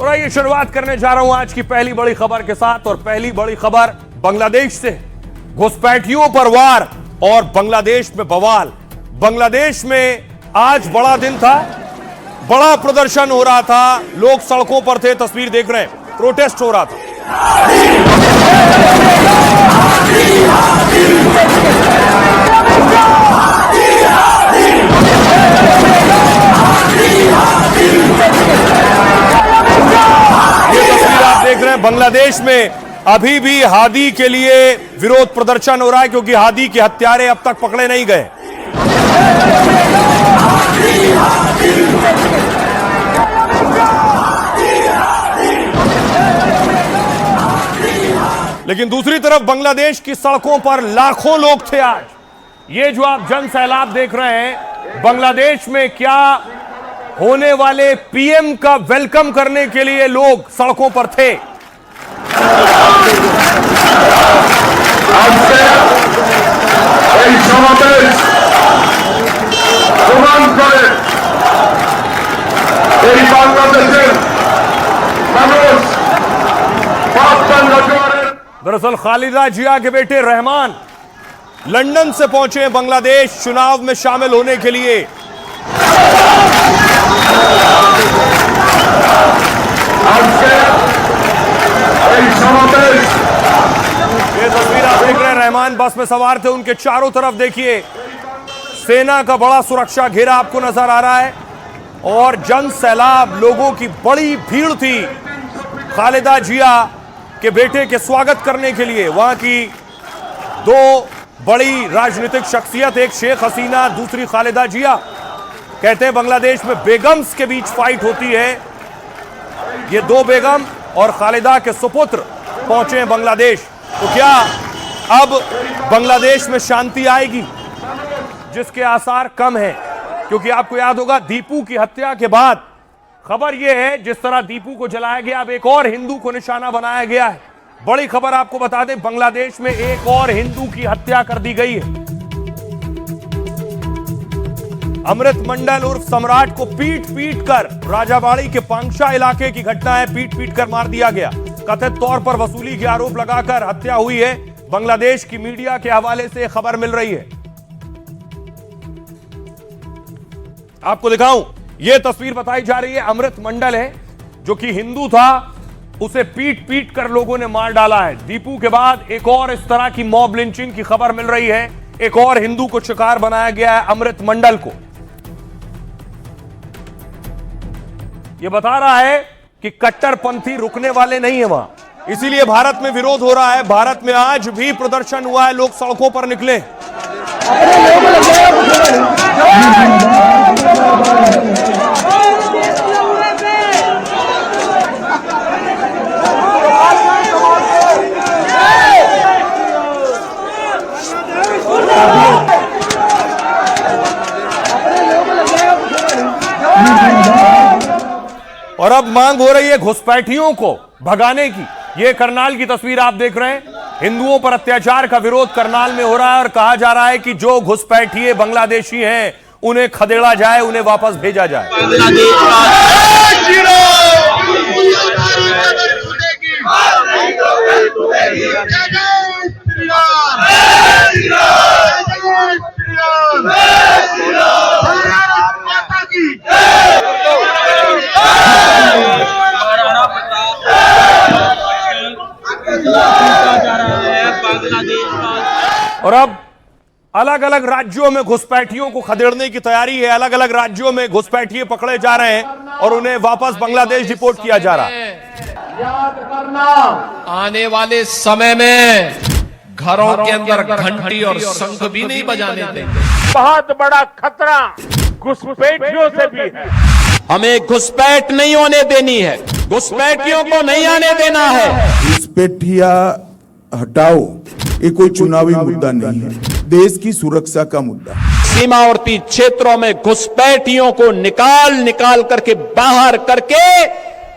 तो आइए शुरुआत करने जा रहा हूं आज की पहली बड़ी खबर के साथ। और पहली बड़ी खबर बांग्लादेश से। घुसपैठियों पर वार और बांग्लादेश में बवाल। बांग्लादेश में आज बड़ा दिन था, बड़ा प्रदर्शन हो रहा था, लोग सड़कों पर थे, तस्वीर देख रहे हैं, प्रोटेस्ट हो रहा था। ये तस्वीर आप देख रहे हैं, बांग्लादेश में अभी भी हादी के लिए विरोध प्रदर्शन हो रहा है क्योंकि हादी के हत्यारे अब तक पकड़े नहीं गए। लेकिन दूसरी तरफ बांग्लादेश की सड़कों पर लाखों लोग थे आज। ये जो आप जन सैलाब देख रहे हैं, बांग्लादेश में क्या होने वाले पीएम का वेलकम करने के लिए लोग सड़कों पर थे। दरअसल खालिदा जिया के बेटे रहमान लंदन से पहुंचे बांग्लादेश चुनाव में शामिल होने के लिए। ये तस्वीर आप देख रहे हैं, रहमान बस में सवार थे, उनके चारों तरफ देखिए सेना का बड़ा सुरक्षा घेरा आपको नजर आ रहा है और जन सैलाब लोगों की बड़ी भीड़ थी खालिदा जिया के बेटे के स्वागत करने के लिए। वहां की दो बड़ी राजनीतिक शख्सियत, एक शेख हसीना, दूसरी खालिदा जिया। कहते हैं बांग्लादेश में बेगम्स के बीच फाइट होती है। ये दो बेगम और खालिदा के सुपुत्र पहुंचे हैं बांग्लादेश। तो क्या अब बांग्लादेश में शांति आएगी, जिसके आसार कम हैं, क्योंकि आपको याद होगा दीपू की हत्या के बाद खबर यह है, जिस तरह दीपू को जलाया गया, अब एक और हिंदू को निशाना बनाया गया है। बड़ी खबर आपको बता दें, बांग्लादेश में एक और हिंदू की हत्या कर दी गई है। अमृत मंडल उर्फ सम्राट को पीट पीट कर, राजाबाड़ी के पांगशा इलाके की घटना है, पीट पीट कर मार दिया गया। कथित तौर पर वसूली के आरोप लगाकर हत्या हुई है। बांग्लादेश की मीडिया के हवाले से खबर मिल रही है। आपको दिखाऊं, यह तस्वीर बताई जा रही है, अमृत मंडल है जो कि हिंदू था, उसे पीट पीट कर लोगों ने मार डाला है। दीपू के बाद एक और इस तरह की मॉब लिंचिंग की खबर मिल रही है। एक और हिंदू को शिकार बनाया गया है अमृत मंडल को। यह बता रहा है कि कट्टरपंथी रुकने वाले नहीं है वहां, इसीलिए भारत में विरोध हो रहा है। भारत में आज भी प्रदर्शन हुआ है, लोग सड़कों पर निकले। और अब मांग हो रही है घुसपैठियों को भगाने की। यह करनाल की तस्वीर आप देख रहे हैं, हिंदुओं पर अत्याचार का विरोध करनाल में हो रहा है और कहा जा रहा है कि जो घुसपैठिए बांग्लादेशी हैं उन्हें खदेड़ा जाए, उन्हें वापस भेजा जाए। और अब अलग अलग राज्यों में घुसपैठियों को खदेड़ने की तैयारी है। अलग अलग राज्यों में घुसपैठिए पकड़े जा रहे हैं और उन्हें वापस बांग्लादेश डिपोर्ट किया जा रहा है। याद करना, आने वाले समय में घरों के अंदर घंटी और शंख भी नहीं बजाने देंगे। बहुत बड़ा खतरा घुसपैठियों से भी है। हमें घुसपैठ नहीं होने देनी है, घुसपैठियों को नहीं आने देना है। घुसपैठिया हटाओ, ये कोई चुनावी मुद्दा नहीं है, देश की सुरक्षा का मुद्दा। सीमावर्ती क्षेत्रों में घुसपैठियों को निकाल करके बाहर करके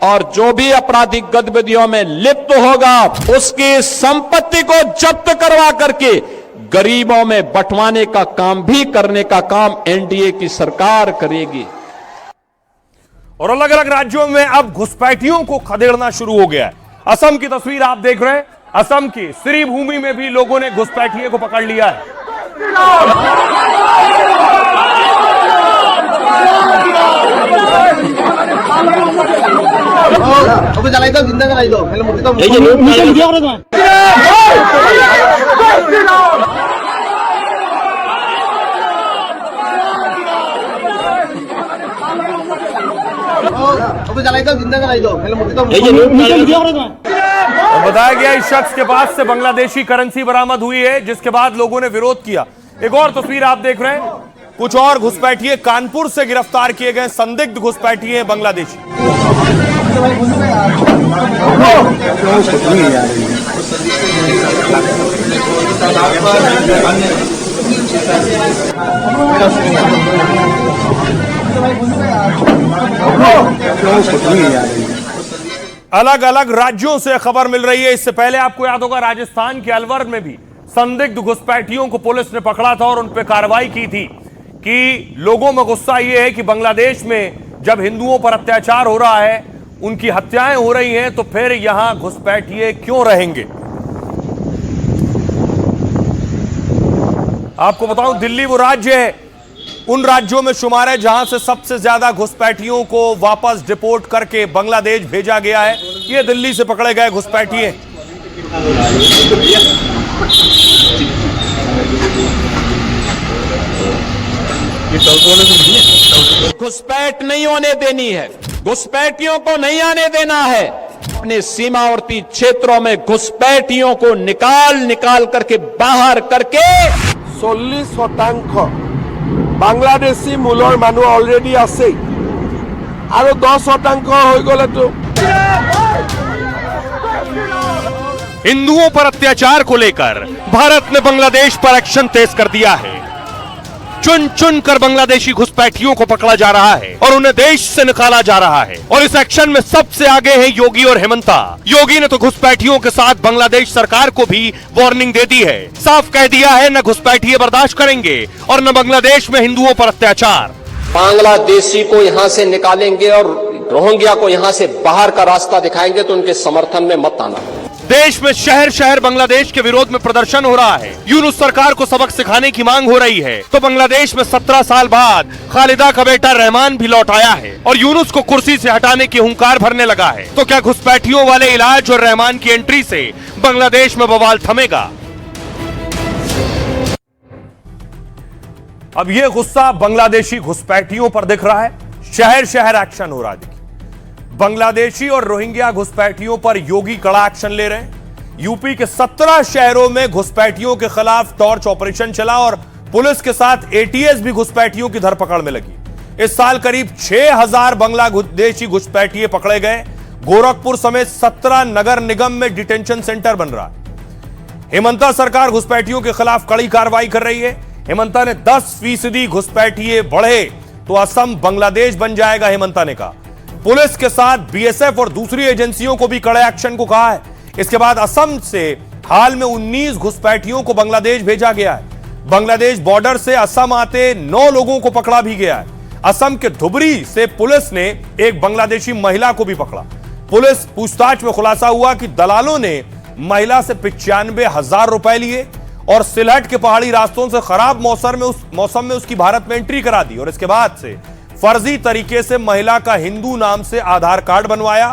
और जो भी आपराधिक गतिविधियों में लिप्त होगा उसकी संपत्ति को जब्त करवा करके गरीबों में बंटवाने का काम भी करने का काम एनडीए की सरकार करेगी। और अलग अलग राज्यों में अब घुसपैठियों को खदेड़ना शुरू हो गया है। असम की तस्वीर आप देख रहे हैं। असम की श्रीभूमि में भी लोगों ने घुसपैठिए को पकड़ लिया है। जलाई दो, जिंदा जलाई दो। जलाई दो, जिंदा जलाई दो। बताया गया इस शख्स के पास से बांग्लादेशी करेंसी बरामद हुई है, जिसके बाद लोगों ने विरोध किया। एक और तस्वीर आप देख रहे हैं। कुछ और घुसपैठिए कानपुर से गिरफ्तार किए गए संदिग्ध घुसपैठिए बांग्लादेशी। अलग अलग राज्यों से खबर मिल रही है। इससे पहले आपको याद होगा राजस्थान के अलवर में भी संदिग्ध घुसपैठियों को पुलिस ने पकड़ा था और उन पर कार्रवाई की थी कि लोगों में गुस्सा यह है कि बांग्लादेश में जब हिंदुओं पर अत्याचार हो रहा है, उनकी हत्याएं हो रही हैं, तो फिर यहां घुसपैठिए क्यों रहेंगे। आपको बताऊं, दिल्ली वो राज्य है, उन राज्यों में शुमार है जहां से सबसे ज्यादा घुसपैठियों को वापस डिपोर्ट करके बांग्लादेश भेजा गया है। ये दिल्ली से पकड़े गए घुसपैठिए। घुसपैठ नहीं होने देनी है, घुसपैठियों को नहीं आने देना है। अपने सीमावर्ती क्षेत्रों में घुसपैठियों को निकाल करके बाहर करके 40% बांग्लादेशी मूলৰ মানুহ অলৰেডি আছে আৰু 10% হৈ গলেতো। हिंदुओं पर अत्याचार को लेकर भारत ने बांग्लादेश पर एक्शन तेज कर दिया है। चुन चुन कर बांग्लादेशी घुसपैठियों को पकड़ा जा रहा है और उन्हें देश से निकाला जा रहा है। और इस एक्शन में सबसे आगे हैं योगी और हेमंता। योगी ने तो घुसपैठियों के साथ बांग्लादेश सरकार को भी वार्निंग दे दी है। साफ कह दिया है, न घुसपैठिए बर्दाश्त करेंगे और न बांग्लादेश में हिंदुओं पर अत्याचार। बांग्लादेशी को यहां से निकालेंगे और रोहिंग्या को यहां से बाहर का रास्ता दिखाएंगे तो उनके समर्थन में मत आना। देश में शहर शहर बांग्लादेश के विरोध में प्रदर्शन हो रहा है। यूनुस सरकार को सबक सिखाने की मांग हो रही है। तो बांग्लादेश में 17 साल बाद खालिदा का बेटा रहमान भी लौट आया है और यूनुस को कुर्सी से हटाने की हुंकार भरने लगा है। तो क्या घुसपैठियों वाले इलाज और रहमान की एंट्री से बांग्लादेश में बवाल थमेगा? अब यह गुस्सा बांग्लादेशी घुसपैठियों पर दिख रहा है। शहर शहर एक्शन हो रहा है। बांग्लादेशी और रोहिंग्या घुसपैठियों पर योगी कड़ा एक्शन ले रहे हैं। यूपी के 17 शहरों में घुसपैठियों के खिलाफ टॉर्च ऑपरेशन चला और पुलिस के साथ एटीएस भी घुसपैठियों की धरपकड़ में लगी। इस साल करीब 6000 बांग्लादेशी घुसपैठिए पकड़े गए। गोरखपुर समेत 17 नगर निगम में डिटेंशन सेंटर बन रहा है। हेमंता सरकार घुसपैठियों के खिलाफ कड़ी कार्रवाई कर रही है। हेमंता ने 10% घुसपैठिए बढ़े तो असम बांग्लादेश बन जाएगा, हेमंता ने कहा। पुलिस के साथ बीएसएफ और दूसरी एजेंसियों को भी कड़े एक्शन को कहा है। इसके बाद असम से हाल में 19 घुसपैठियों को बांग्लादेश भेजा गया है। बांग्लादेश बॉर्डर से असम आते 9 लोगों को पकड़ा भी गया है। असम के धुबरी से पुलिस ने एक बांग्लादेशी महिला को भी पकड़ा। पुलिस पूछताछ में खुलासा हुआ कि दलालों ने महिला से 95,000 रुपए लिए और सिलहट के पहाड़ी रास्तों से खराब मौसम में उसकी भारत में एंट्री करा दी और इसके बाद से फर्जी तरीके से महिला का हिंदू नाम से आधार कार्ड बनवाया।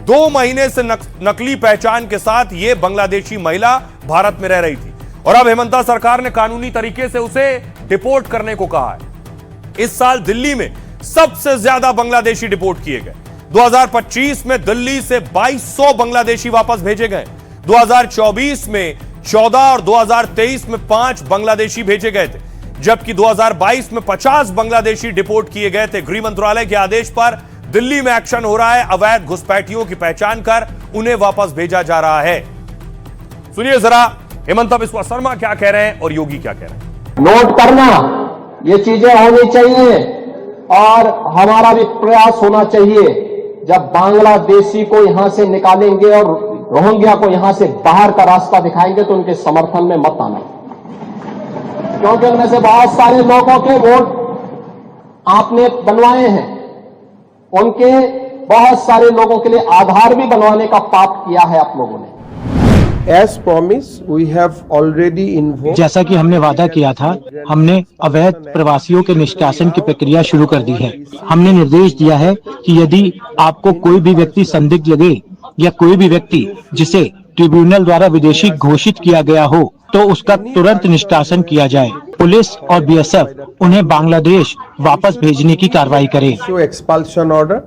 2 महीने से नकली पहचान के साथ यह बांग्लादेशी महिला भारत में रह रही थी और अब हेमंता सरकार ने कानूनी तरीके से उसे डिपोर्ट करने को कहा है। इस साल दिल्ली में सबसे ज्यादा बांग्लादेशी डिपोर्ट किए गए। 2025 में दिल्ली से 2200 बांग्लादेशी वापस भेजे गए। 2024 में 14 और 2023 में 5 बांग्लादेशी भेजे गए थे, जबकि 2022 में 50 बांग्लादेशी डिपोर्ट किए गए थे। गृह मंत्रालय के आदेश पर दिल्ली में एक्शन हो रहा है। अवैध घुसपैठियों की पहचान कर उन्हें वापस भेजा जा रहा है। सुनिए जरा हेमंता बिस्वा शर्मा क्या कह रहे हैं और योगी क्या कह रहे हैं। नोट करना, ये चीजें होनी चाहिए और हमारा भी प्रयास होना चाहिए। जब बांग्लादेशी को यहां से निकालेंगे और रोहिंग्या को यहां से बाहर का रास्ता दिखाएंगे तो उनके समर्थन में मत आना, क्योंकि उनमें से बहुत सारे लोगों के वोट आपने बनवाए हैं उनके बहुत सारे लोगों के लिए आधार भी बनवाने का पाप किया है आप लोगों ने। As promised, we have already invoked जैसा कि हमने वादा किया था, हमने अवैध प्रवासियों के निष्कासन की प्रक्रिया शुरू कर दी है। हमने निर्देश दिया है कि यदि आपको कोई भी व्यक्ति संदिग्ध लगे या कोई भी व्यक्ति जिसे ट्रिब्यूनल द्वारा विदेशी घोषित किया गया हो तो उसका तुरंत निष्कासन किया जाए। पुलिस और बीएसएफ उन्हें बांग्लादेश वापस भेजने की कार्रवाई करे। issue expulsion order.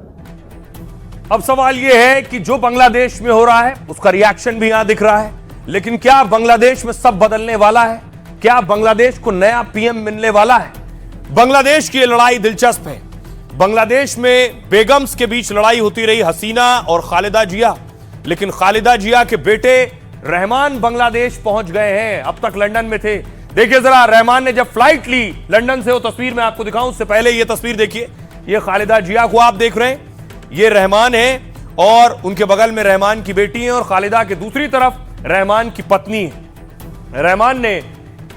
अब सवाल यह है कि जो बांग्लादेश में हो रहा है उसका रिएक्शन भी यहां दिख रहा है, लेकिन क्या बांग्लादेश में सब बदलने वाला है? क्या बांग्लादेश को नया पीएम मिलने वाला है? बांग्लादेश की लड़ाई दिलचस्प है। बांग्लादेश में बेगम्स के बीच लड़ाई होती रही, हसीना और खालिदा जिया, लेकिन खालिदा जिया के बेटे रहमान बांग्लादेश पहुंच गए हैं। अब तक लंदन में थे। देखिए जरा, रहमान ने जब फ्लाइट ली लंदन से, वो तस्वीर मैं आपको दिखाऊं उससे पहले ये तस्वीर देखिए। ये खालिदा जिया को आप देख रहे हैं, ये रहमान है और उनके बगल में रहमान की बेटी है और खालिदा के दूसरी तरफ रहमान की पत्नी है। रहमान ने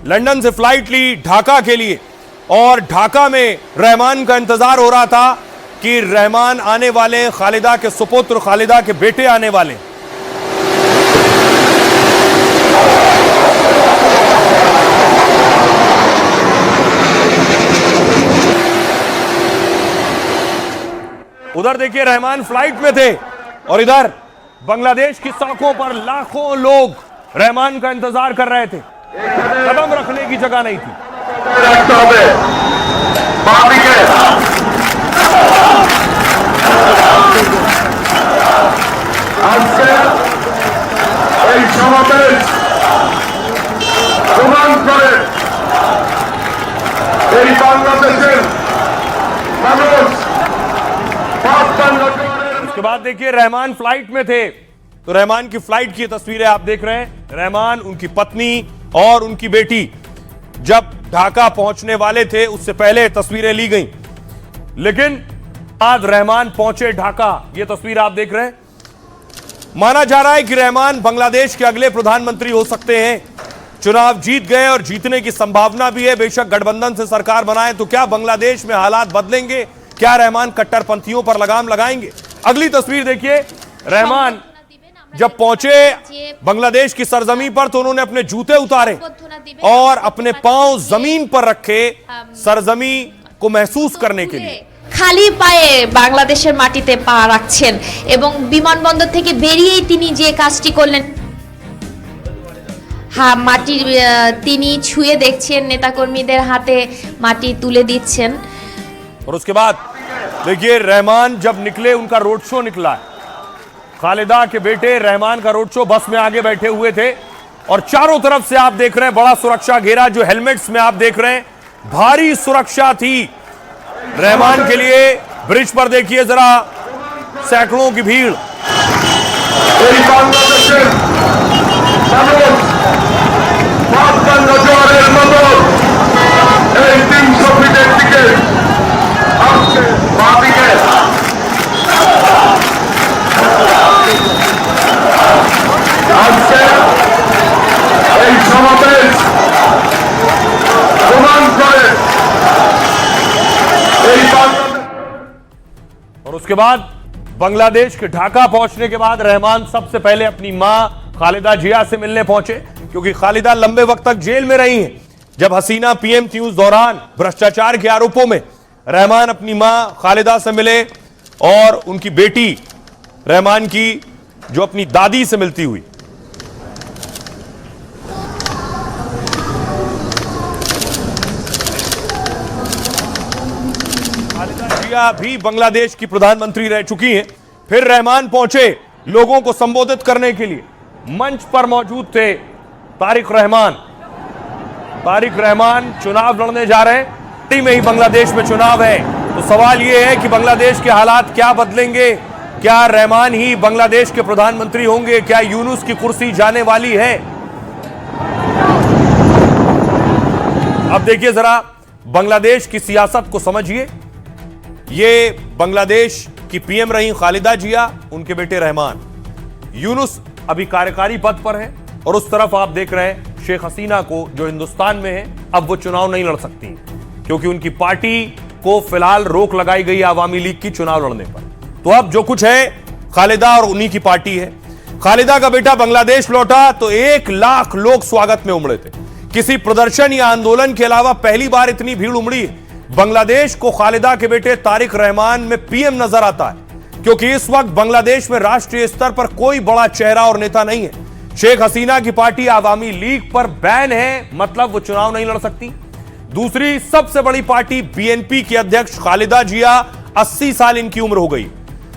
लंदन से फ्लाइट ली ढाका के लिए और ढाका में रहमान का इंतजार हो रहा था कि रहमान आने वाले, खालिदा के सुपुत्र, खालिदा के बेटे आने वाले। उधर देखिए रहमान फ्लाइट में थे और इधर बांग्लादेश की सड़कों पर लाखों लोग रहमान का इंतजार कर रहे थे। कदम रखने की जगह नहीं थी। उसके बाद देखिए रहमान फ्लाइट में थे तो रहमान की फ्लाइट की तस्वीरें आप देख रहे हैं। रहमान, उनकी पत्नी और उनकी बेटी जब ढाका पहुंचने वाले थे उससे पहले तस्वीरें ली गई, लेकिन आज रहमान पहुंचे ढाका। यह तस्वीर आप देख रहे हैं। माना जा रहा है कि रहमान बांग्लादेश के अगले प्रधानमंत्री हो सकते हैं। चुनाव जीत गए और जीतने की संभावना भी है। बेशक गठबंधन से सरकार बनाए तो क्या बांग्लादेश में हालात बदलेंगे? क्या रहमान कट्टरपंथियों पर लगाम लगाएंगे? अगली तस्वीर देखिए। रहमान जब पहुंचे बांग्लादेश की सरजमी पर तो उन्होंने अपने जूते उतारे और अपने पांव जमीन पर रखे सरजमी को महसूस करने के लिए। খালি পায়ে বাংলাদেশের মাটিতে পা রাখছেন এবং বিমানবন্দর থেকে বেরিয়েই তিনি যে কাজটি করলেন, হ্যাঁ, মাটি তিনি ছুঁয়ে দেখছেন, নেতাকর্মীদের হাতে মাটি তুলে দিচ্ছেন। और उसके बाद देखिए रहमान जब निकले, उनका रोड शो निकला है। खालिदा के बेटे रहमान का रोड शो बस में आगे बैठे हुए थे और चारों तरफ से आप देख रहे हैं बड़ा सुरक्षा घेरा। जो हेलमेट्स में आप देख रहे हैं, भारी सुरक्षा थी रहमान के लिए। ब्रिज पर देखिए जरा, सैकड़ों की भीड़। और उसके बाद बांग्लादेश के ढाका पहुंचने के बाद रहमान सबसे पहले अपनी मां खालिदा जिया से मिलने पहुंचे, क्योंकि खालिदा लंबे वक्त तक जेल में रही हैं। जब हसीना पीएम थी उस दौरान भ्रष्टाचार के आरोपों में रहमान अपनी मां खालिदा से मिले और उनकी बेटी रहमान की जो अपनी दादी से मिलती हुई। खालिदा जिया भी बांग्लादेश की प्रधानमंत्री रह चुकी हैं। फिर रहमान पहुंचे लोगों को संबोधित करने के लिए। मंच पर मौजूद थे तारिक रहमान। तारिक रहमान चुनाव लड़ने जा रहे हैं। टी में ही बांग्लादेश में चुनाव है, तो सवाल यह है कि बांग्लादेश के हालात क्या बदलेंगे? क्या रहमान ही बांग्लादेश के प्रधानमंत्री होंगे? क्या यूनुस की कुर्सी जाने वाली है? अब देखिए जरा, बांग्लादेश की सियासत को समझिए। ये बांग्लादेश की पीएम रही खालिदा जिया, उनके बेटे रहमान। यूनुस अभी कार्यकारी पद पर है और उस तरफ आप देख रहे हैं शेख हसीना को, जो हिंदुस्तान में है। अब वो चुनाव नहीं लड़ सकती क्योंकि उनकी पार्टी को फिलहाल रोक लगाई गई आवामी लीग की चुनाव लड़ने पर। तो अब जो कुछ है, खालिदा और उन्हीं की पार्टी है। खालिदा का बेटा बांग्लादेश लौटा तो 1 लाख लोग स्वागत में उमड़े थे। किसी प्रदर्शन या आंदोलन के अलावा पहली बार इतनी भीड़ उमड़ी है। बांग्लादेश को खालिदा के बेटे तारिक रहमान में पीएम नजर आता है, क्योंकि इस वक्त बांग्लादेश में राष्ट्रीय स्तर पर कोई बड़ा चेहरा और नेता नहीं है। शेख हसीना की पार्टी आवामी लीग पर बैन है, मतलब वो चुनाव नहीं लड़ सकती। दूसरी सबसे बड़ी पार्टी बीएनपी की अध्यक्ष खालिदा जिया, 80 साल इनकी उम्र हो गई।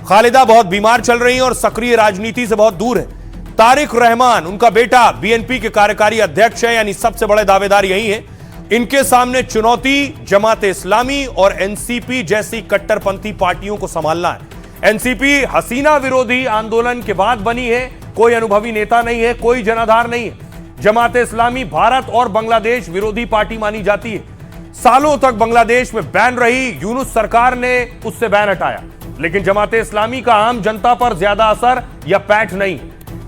खालिदा बहुत बीमार चल रही हैं और सक्रिय राजनीति से बहुत दूर है। तारिक रहमान उनका बेटा बीएनपी के कार्यकारी अध्यक्ष है, यानी सबसे बड़े दावेदार यही है। इनके सामने चुनौती जमाते इस्लामी और एनसीपी जैसी कट्टरपंथी पार्टियों को संभालना है। एनसीपी हसीना विरोधी आंदोलन के बाद बनी है, कोई अनुभवी नेता नहीं है, कोई जनाधार नहीं है। जमाते इस्लामी भारत और बांग्लादेश विरोधी पार्टी मानी जाती है। सालों तक बांग्लादेश में बैन रही, यूनुस सरकार ने उससे बैन हटाया, लेकिन जमाते इस्लामी का आम जनता पर ज्यादा असर या पैठ नहीं।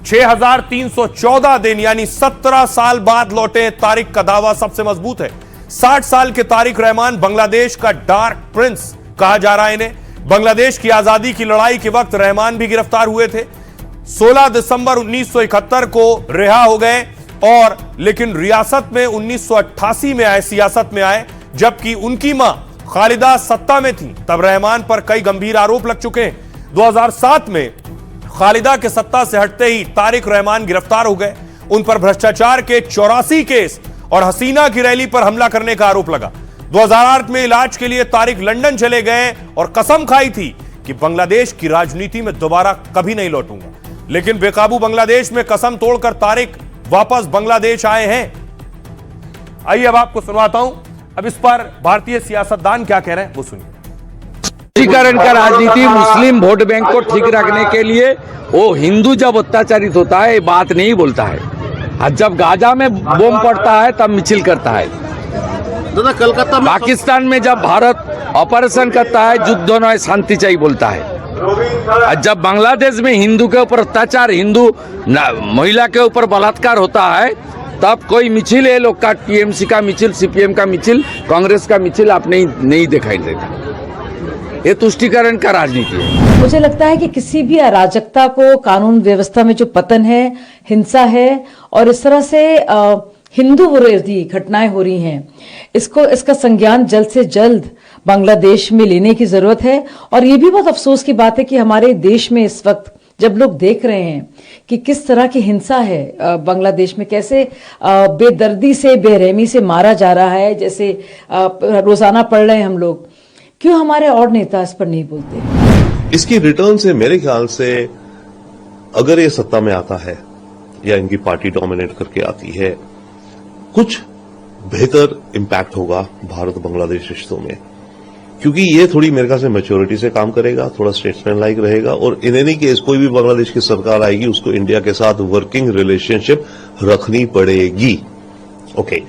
6314 दिन यानी 17 साल बाद लौटे तारिक का दावा सबसे मजबूत है। 60 साल के तारिक रहमान बांग्लादेश का डार्क प्रिंस कहा जा रहा है इन्हें। बांग्लादेश की आजादी की लड़ाई के वक्त रहमान भी गिरफ्तार हुए थे। 16 दिसंबर 1971 को रिहा हो गए और लेकिन रियासत में 1988 में आए, सियासत में आए, जबकि उनकी मां खालिदा सत्ता में थी। तब रहमान पर कई गंभीर आरोप लग चुके हैं। 2007 में खालिदा के सत्ता से हटते ही तारिक रहमान गिरफ्तार हो गए। उन पर भ्रष्टाचार के 84 केस और हसीना की रैली पर हमला करने का आरोप लगा। 2008 में इलाज के लिए तारिक लंदन चले गए और कसम खाई थी कि बांग्लादेश की राजनीति में दोबारा कभी नहीं लौटूंगा। लेकिन बेकाबू बांग्लादेश में कसम तोड़कर तारिक वापस बांग्लादेश आए हैं। आइए अब आपको सुनवाता हूं। अब इस पर भारतीय सियासतदान क्या कह रहे हैं वो सुनिए। तुष्टीकरण का राजनीति मुस्लिम वोट बैंक को ठीक रखने के लिए वो हिंदू जब अत्याचारित होता है बात नहीं बोलता है, और जब गाजा में बम पड़ता है तब मिছিল करता है। दादा कलकत्ता में पाकिस्तान में जब भारत ऑपरेशन करता है युद्ध न शांति चाहिए बोलता है, और जब बांग्लादेश में हिंदू के ऊपर अत्याचार, हिंदू महिला के ऊपर बलात्कार होता है, तब कोई मिছিল है लोग का, टीएमसी का मिছিল, सीपीएम का मिছিল, कांग्रेस का मिছিল आप नहीं दिखाई देता। ये तुष्टीकरण का राजनीति है। मुझे लगता है कि किसी भी अराजकता को, कानून व्यवस्था में जो पतन है, हिंसा है और इस तरह से हिंदू विरोधी घटनाएं हो रही हैं, इसका संज्ञान जल्द से जल्द बांग्लादेश में लेने की जरूरत है। और ये भी बहुत अफसोस की बात है कि हमारे देश में इस वक्त जब लोग देख रहे हैं कि किस तरह की हिंसा है बांग्लादेश में, कैसे बेदर्दी से, बेरहमी से मारा जा रहा है, जैसे रोजाना पढ़ रहे हैं हम लोग, क्यों हमारे और नेता इस पर नहीं बोलते? इसकी रिटर्न से मेरे ख्याल से अगर ये सत्ता में आता है या इनकी पार्टी डोमिनेट करके आती है, कुछ बेहतर इंपैक्ट होगा भारत बांग्लादेश रिश्तों में, क्योंकि ये थोड़ी मेरे ख्याल से मैच्योरिटी से काम करेगा, थोड़ा स्टेट्समैन लाइक रहेगा। और इन एनी केस कोई भी बांग्लादेश की सरकार आएगी उसको इंडिया के साथ वर्किंग रिलेशनशिप रखनी पड़ेगी। ओके,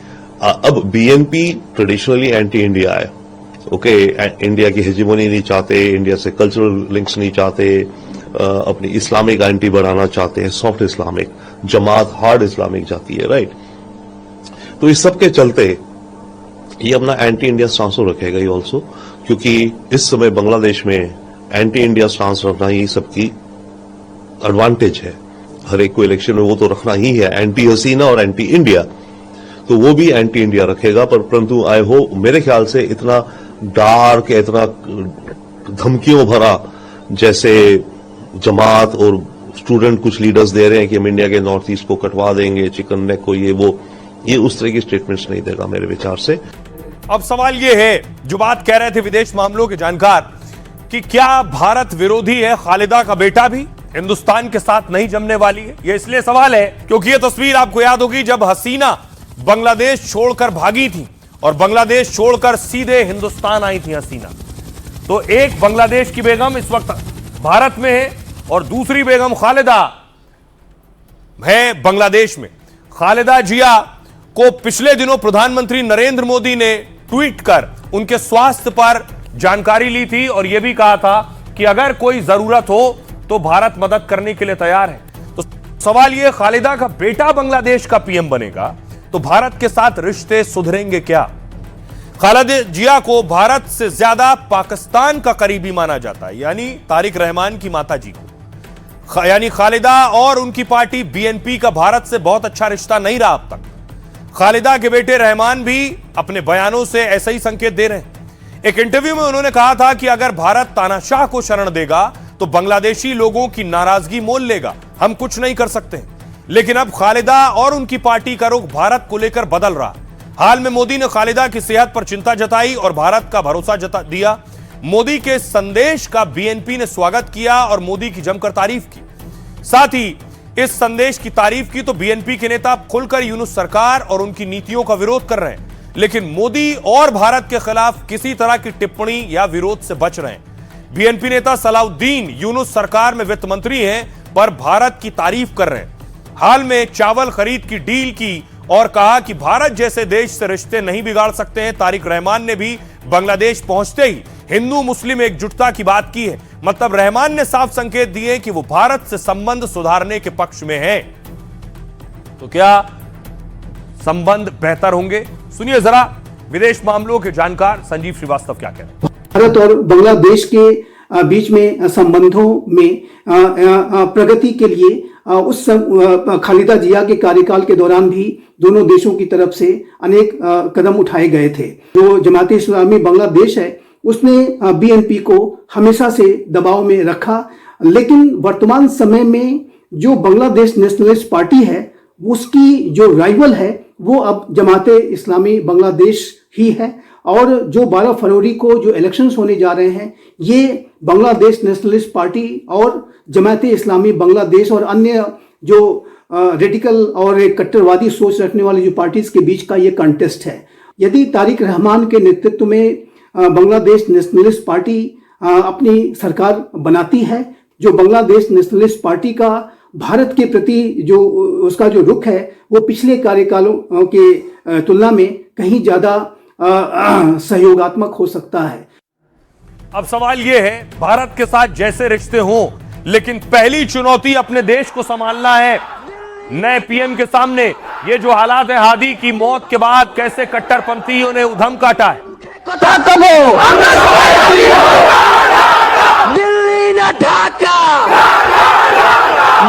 अब बीएनपी ट्रेडिशनली एंटी इंडिया है। ओके, इंडिया की हेजिमोनी नहीं चाहते, इंडिया से कल्चरल लिंक्स नहीं चाहते, अपनी इस्लामिक आइडेंटिटी बढ़ाना चाहते हैं, सॉफ्ट इस्लामिक, जमात हार्ड इस्लामिक जाती है, राइट। तो इस सब के चलते ये अपना एंटी इंडिया स्टांस रखेगा ही ऑल्सो, क्योंकि इस समय बांग्लादेश में एंटी इंडिया स्टांस रखना ही सबकी एडवांटेज है। हर एक को इलेक्शन में वो तो रखना ही है, एंटी हसीना और एंटी इंडिया, तो वो भी एंटी इंडिया रखेगा। परंतु आई होप, मेरे ख्याल से इतना डार्क, इतना धमकियों भरा जैसे जमात और स्टूडेंट कुछ लीडर्स दे रहे हैं कि हम इंडिया के नॉर्थ ईस्ट को कटवा देंगे, चिकन नेक को, ये उस तरह की स्टेटमेंट्स नहीं देगा मेरे विचार से। अब सवाल यह है, जो बात कह रहे थे विदेश मामलों के जानकार, कि क्या भारत विरोधी है खालिदा का बेटा भी हिंदुस्तान के साथ नहीं जमने वाली है? यह इसलिए सवाल है क्योंकि यह तस्वीर आपको याद होगी जब हसीना बांग्लादेश छोड़कर भागी थी और बांग्लादेश छोड़कर सीधे हिंदुस्तान आई थी हसीना। तो एक बांग्लादेश की बेगम इस वक्त भारत में है और दूसरी बेगम खालिदा है बांग्लादेश में। खालिदा जिया को पिछले दिनों प्रधानमंत्री नरेंद्र मोदी ने ट्वीट कर उनके स्वास्थ्य पर जानकारी ली थी और यह भी कहा था कि अगर कोई जरूरत हो तो भारत मदद करने के लिए तैयार है। तो सवाल यह, खालिदा का बेटा बांग्लादेश का पीएम बनेगा तो भारत के साथ रिश्ते सुधरेंगे क्या? खालिदा जिया को भारत से ज्यादा पाकिस्तान का करीबी माना जाता है, यानी तारिक रहमान की माता जी को। यानी खालिदा और उनकी पार्टी बीएनपी का भारत से बहुत अच्छा रिश्ता नहीं रहा अब तक। खालिदा के बेटे रहमान भी अपने बयानों से ऐसा ही संकेत दे रहे हैं। एक इंटरव्यू में उन्होंने कहा था कि अगर भारत तानाशाह को शरण देगा तो बांग्लादेशी लोगों की नाराजगी मोल लेगा, हम कुछ नहीं कर सकते। लेकिन अब खालिदा और उनकी पार्टी का रुख भारत को लेकर बदल रहा। हाल में मोदी ने खालिदा की सेहत पर चिंता जताई और भारत का भरोसा दिया। मोदी के संदेश का बीएनपी ने स्वागत किया और मोदी की जमकर तारीफ की। साथ ही इस संदेश की तारीफ की तो बीएनपी के नेता खुलकर यूनुस सरकार और उनकी नीतियों का विरोध कर रहे हैं, लेकिन मोदी और भारत के खिलाफ किसी तरह की टिप्पणी या विरोध से बच रहे हैं। बीएनपी नेता सलाउद्दीन यूनुस सरकार में वित्त मंत्री हैं, पर भारत की तारीफ कर रहे हैं। हाल में चावल खरीद की डील की और कहा कि भारत जैसे देश से रिश्ते नहीं बिगाड़ सकते हैं। तारिक रहमान ने भी बांग्लादेश पहुंचते ही हिंदू मुस्लिम एकजुटता की बात की है। मतलब रहमान ने साफ संकेत दिए कि वो भारत से संबंध सुधारने के पक्ष में है। तो क्या संबंध बेहतर होंगे? सुनिए जरा विदेश मामलों के जानकार संजीव श्रीवास्तव क्या कह रहे हैं। भारत और बांग्लादेश के बीच में संबंधों में प्रगति के लिए उस खालिदा जिया के कार्यकाल के दौरान भी दोनों देशों की तरफ से अनेक कदम उठाए गए थे। जो जमात इस्लामी बांग्लादेश है उसने बीएनपी को हमेशा से दबाव में रखा, लेकिन वर्तमान समय में जो बांग्लादेश नेशनलिस्ट पार्टी है उसकी जो राइवल है वो अब जमात इस्लामी बांग्लादेश ही है। और जो 12 फरवरी को जो इलेक्शंस होने जा रहे हैं ये बांग्लादेश नेशनलिस्ट पार्टी और जमात इस्लामी बांग्लादेश और अन्य जो रेडिकल और कट्टरवादी सोच रखने वाली जो पार्टीज के बीच का ये कंटेस्ट है। यदि तारिक रहमान के नेतृत्व में बांग्लादेश नेशनलिस्ट पार्टी अपनी सरकार बनाती है, जो बांग्लादेश नेशनलिस्ट पार्टी का भारत के प्रति जो उसका जो रुख है वो पिछले कार्यकालों के तुलना में कहीं ज्यादा सहयोगात्मक हो सकता है। अब सवाल यह है, भारत के साथ जैसे रिश्ते हों, लेकिन पहली चुनौती अपने देश को संभालना है। नए पीएम के सामने ये जो हालात है, हादी की मौत के बाद कैसे कट्टरपंथियों ने उधम काटा है। दिल्ली ना ढाका,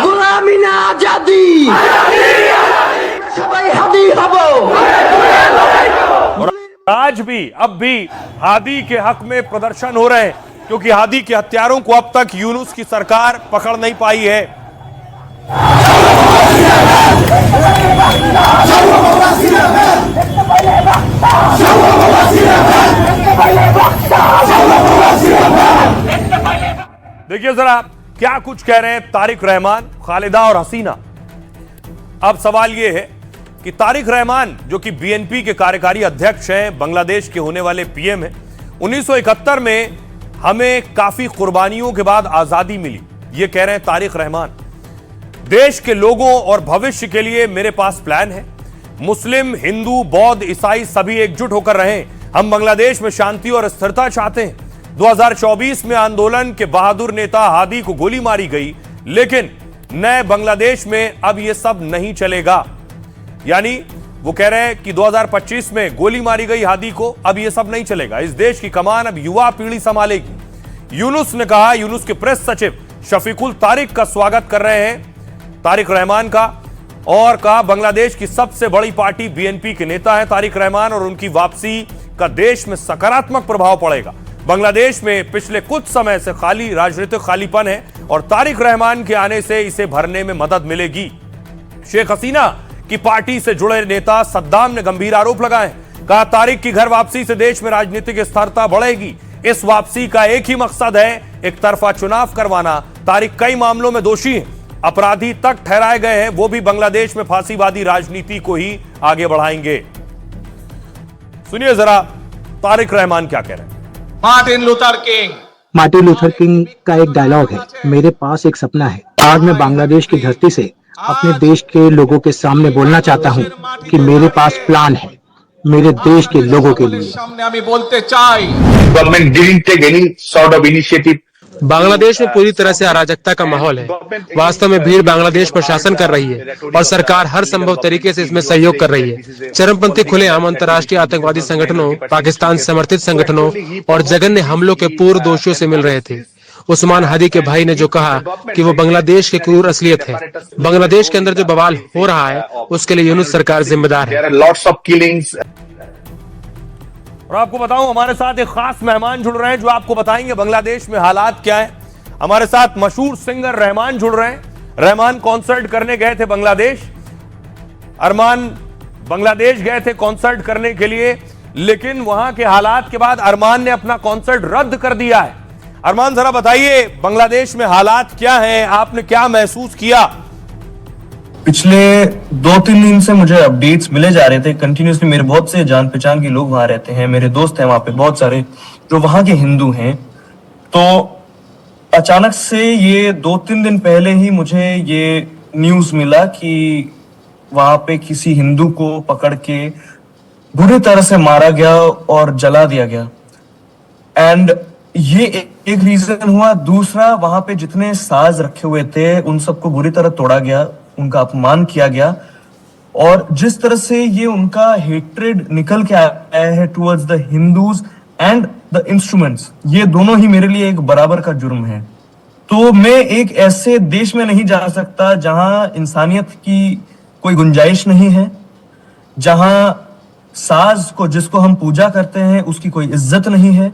गुलामी ना आजादी, सबाई हादी हबो। आज भी अब भी हादी के हक में प्रदर्शन हो रहे हैं, क्योंकि हादी के हत्यारों को अब तक यूनुस की सरकार पकड़ नहीं पाई है। देखिए जरा क्या कुछ कह रहे हैं तारिक रहमान, खालिदा और हसीना। अब सवाल यह है कि तारिक रहमान जो कि बीएनपी के कार्यकारी अध्यक्ष हैं, बांग्लादेश के होने वाले पीएम हैं, 1971 में हमें काफी कुर्बानियों के बाद आजादी मिली, ये कह रहे हैं तारिक रहमान। देश के लोगों और भविष्य के लिए मेरे पास प्लान है। मुस्लिम, हिंदू, बौद्ध, ईसाई सभी एकजुट होकर रहें। हम बांग्लादेश में शांति और स्थिरता चाहते हैं। 2024 में आंदोलन के बहादुर नेता हादी को गोली मारी गई, लेकिन नए बांग्लादेश में अब यह सब नहीं चलेगा। यानी वो कह रहे हैं कि 2025 में गोली मारी गई हादी को, अब यह सब नहीं चलेगा। इस देश की कमान अब युवा पीढ़ी संभालेगी। यूनुस ने कहा, यूनुस के प्रेस सचिव शफीकुल तारिक का स्वागत कर रहे हैं तारिक रहमान का, और कहा बांग्लादेश की सबसे बड़ी पार्टी बीएनपी के नेता है तारिक रहमान, और उनकी वापसी का देश में सकारात्मक प्रभाव पड़ेगा। बांग्लादेश में पिछले कुछ समय से खाली राजनीतिक खालीपन है और तारिक रहमान के आने से इसे भरने में मदद मिलेगी। शेख हसीना की पार्टी से जुड़े नेता सद्दाम ने गंभीर आरोप लगाए। कहा तारिक की घर वापसी से देश में राजनीतिक स्थिरता बढ़ेगी। इस वापसी का एक ही मकसद है, एक तरफा चुनाव करवाना। तारिक कई मामलों में दोषी हैं, अपराधी तक ठहराए गए हैं। वो भी बांग्लादेश में फांसीवादी राजनीति को ही आगे बढ़ाएंगे। सुनिए जरा तारिक रहमान क्या कह रहे हैं। मार्टिन लूथर किंग का एक डायलॉग है, मेरे पास एक सपना है। आज मैं बांग्लादेश की धरती से अपने देश के लोगों के सामने बोलना चाहता हूं कि मेरे पास प्लान है मेरे देश के लोगों के लिए। सामने আমি বলতে চাই, Government didn't take any sort of initiative Bangladesh में पूरी तरह से अराजकता का माहौल है। वास्तव में भीड़ बांग्लादेश पर शासन कर रही है और सरकार हर संभव तरीके से इसमें सहयोग कर रही है। चरमपंथी खुलेआम अंतर्राष्ट्रीय आतंकवादी संगठनों, पाकिस्तान समर्थित संगठनों और जघन्य हमलों के पूर्व दोषियों से मिल रहे थे। उस्मान हादी के भाई ने जो कहा कि वो बांग्लादेश की क्रूर असलियत है। बांग्लादेश के अंदर जो बवाल हो रहा है उसके लिए यूनुस सरकार जिम्मेदार है। और आपको बताऊं, हमारे साथ एक खास मेहमान जुड़ रहे हैं जो आपको बताएंगे बांग्लादेश में हालात क्या है। हमारे साथ मशहूर सिंगर रहमान जुड़ रहे हैं। रहमान कॉन्सर्ट करने गए थे बांग्लादेश। अरमान बांग्लादेश गए थे कॉन्सर्ट करने के लिए, लेकिन वहां के हालात के बाद अरमान ने अपना कॉन्सर्ट रद्द कर दिया है। अरमान, जरा बताइए बांग्लादेश में हालात क्या हैं, आपने क्या महसूस किया? पिछले 2-3 दिन से मुझे अपडेट्स मिले जा रहे थे कंटिन्यूसली। मेरे बहुत से जान पहचान के लोग वहां रहते हैं, मेरे दोस्त हैं वहां पे बहुत सारे जो वहां के हिंदू हैं। तो अचानक से ये 2-3 दिन पहले ही मुझे ये न्यूज मिला कि वहां पे किसी हिंदू को पकड़ के बुरी तरह से मारा गया और जला दिया गया। एंड ये एक रीजन हुआ। दूसरा, वहां पे जितने साज रखे हुए थे उन सबको बुरी तरह तोड़ा गया, उनका अपमान किया गया। और जिस तरह से ये उनका हेट्रेड निकल के आया है towards the Hindus and the instruments, ये दोनों ही मेरे लिए एक बराबर का जुर्म है। तो मैं एक ऐसे देश में नहीं जा सकता जहां इंसानियत की कोई गुंजाइश नहीं है, जहां साज को जिसको हम पूजा करते हैं उसकी कोई इज्जत नहीं है।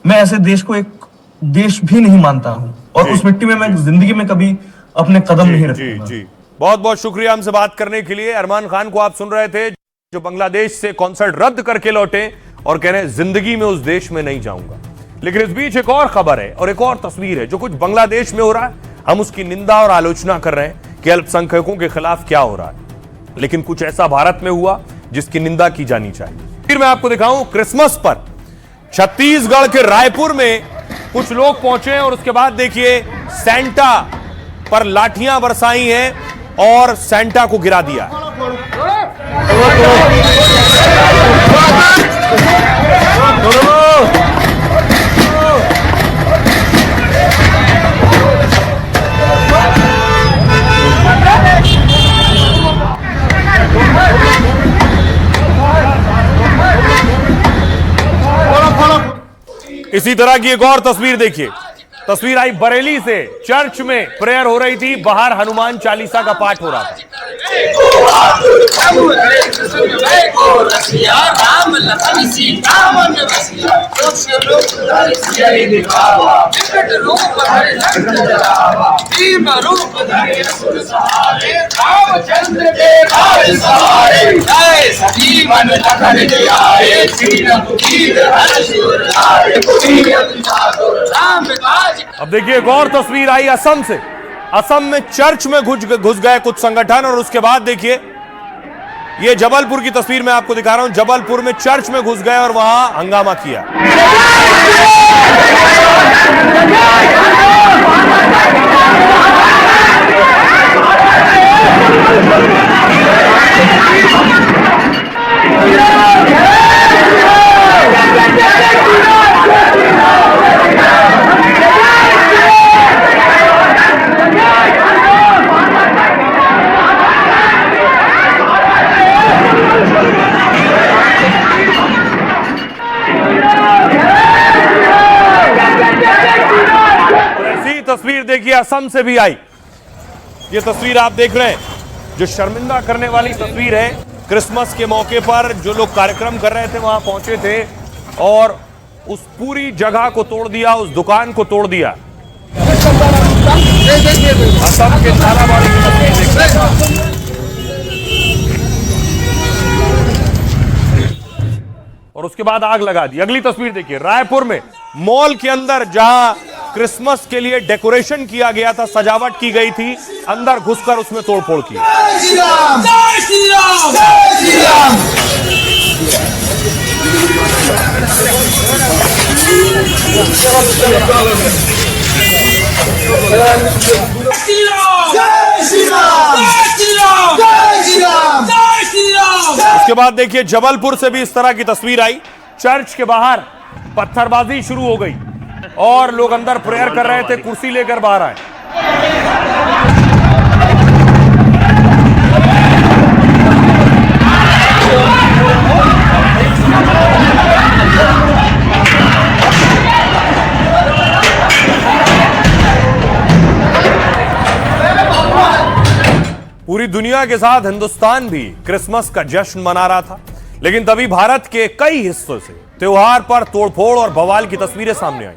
मैं ऐसे देश को एक देश भी नहीं मानता हूं और उस मिट्टी में मैं जिंदगी में कभी अपने कदम नहीं रखूंगा। जी, बहुत बहुत शुक्रिया हमसे बात करने के लिए। अरमान खान को आप सुन रहे थे जो बांग्लादेश से कॉन्सर्ट रद्द करके लौटे और कह रहे हैं जिंदगी में उस देश में नहीं जाऊंगा। लेकिन इस बीच एक और खबर है और एक और तस्वीर है जो कुछ बांग्लादेश में हो रहा है। हम उसकी निंदा और आलोचना कर रहे हैं कि अल्पसंख्यकों के खिलाफ क्या हो रहा है, लेकिन कुछ ऐसा भारत में हुआ जिसकी निंदा की जानी चाहिए। फिर मैं आपको दिखाऊं, क्रिसमस पर छत्तीसगढ़ के रायपुर में कुछ लोग पहुंचे और उसके बाद देखिए सेंटा पर लाठियां बरसाई हैं और सेंटा को गिरा दिया। इसी तरह की एक और तस्वीर देखिए। तस्वीर आई बरेली से, चर्च में प्रेयर हो रही थी, बाहर हनुमान चालीसा का पाठ हो रहा था। अब देखिए एक और तस्वीर आई असम से। असम में चर्च में घुस गए कुछ संगठन और उसके बाद देखिए ये जबलपुर की तस्वीर मैं आपको दिखा रहा हूं। जबलपुर में चर्च में घुस गए और वहां हंगामा किया। तस्वीर देखिए असम से भी आई। ये तस्वीर आप देख रहे हैं जो शर्मिंदा करने वाली तस्वीर है। क्रिसमस के मौके पर जो लोग कार्यक्रम कर रहे थे वहां पहुंचे थे और उस पूरी जगह को तोड़ दिया, उस दुकान को तोड़ दिया। असम के झालावाड़ की तस्वीर देख रहे हैं। और उसके बाद आग लगा दी। अगली तस्वीर देखिए रायपुर में मॉल के अंदर जहां क्रिसमस के लिए डेकोरेशन किया गया था, सजावट की गई थी, अंदर घुसकर उसमें तोड़फोड़ की। उसके बाद देखिए जबलपुर से भी इस तरह की तस्वीर आई। चर्च के बाहर पत्थरबाजी शुरू हो गई। और लोग अंदर प्रेयर कर रहे थे, कुर्सी लेकर बाहर आए। पूरी दुनिया के साथ हिंदुस्तान भी क्रिसमस का जश्न मना रहा था, लेकिन तभी भारत के कई हिस्सों से त्योहार पर तोड़फोड़ और बवाल की तस्वीरें सामने आई।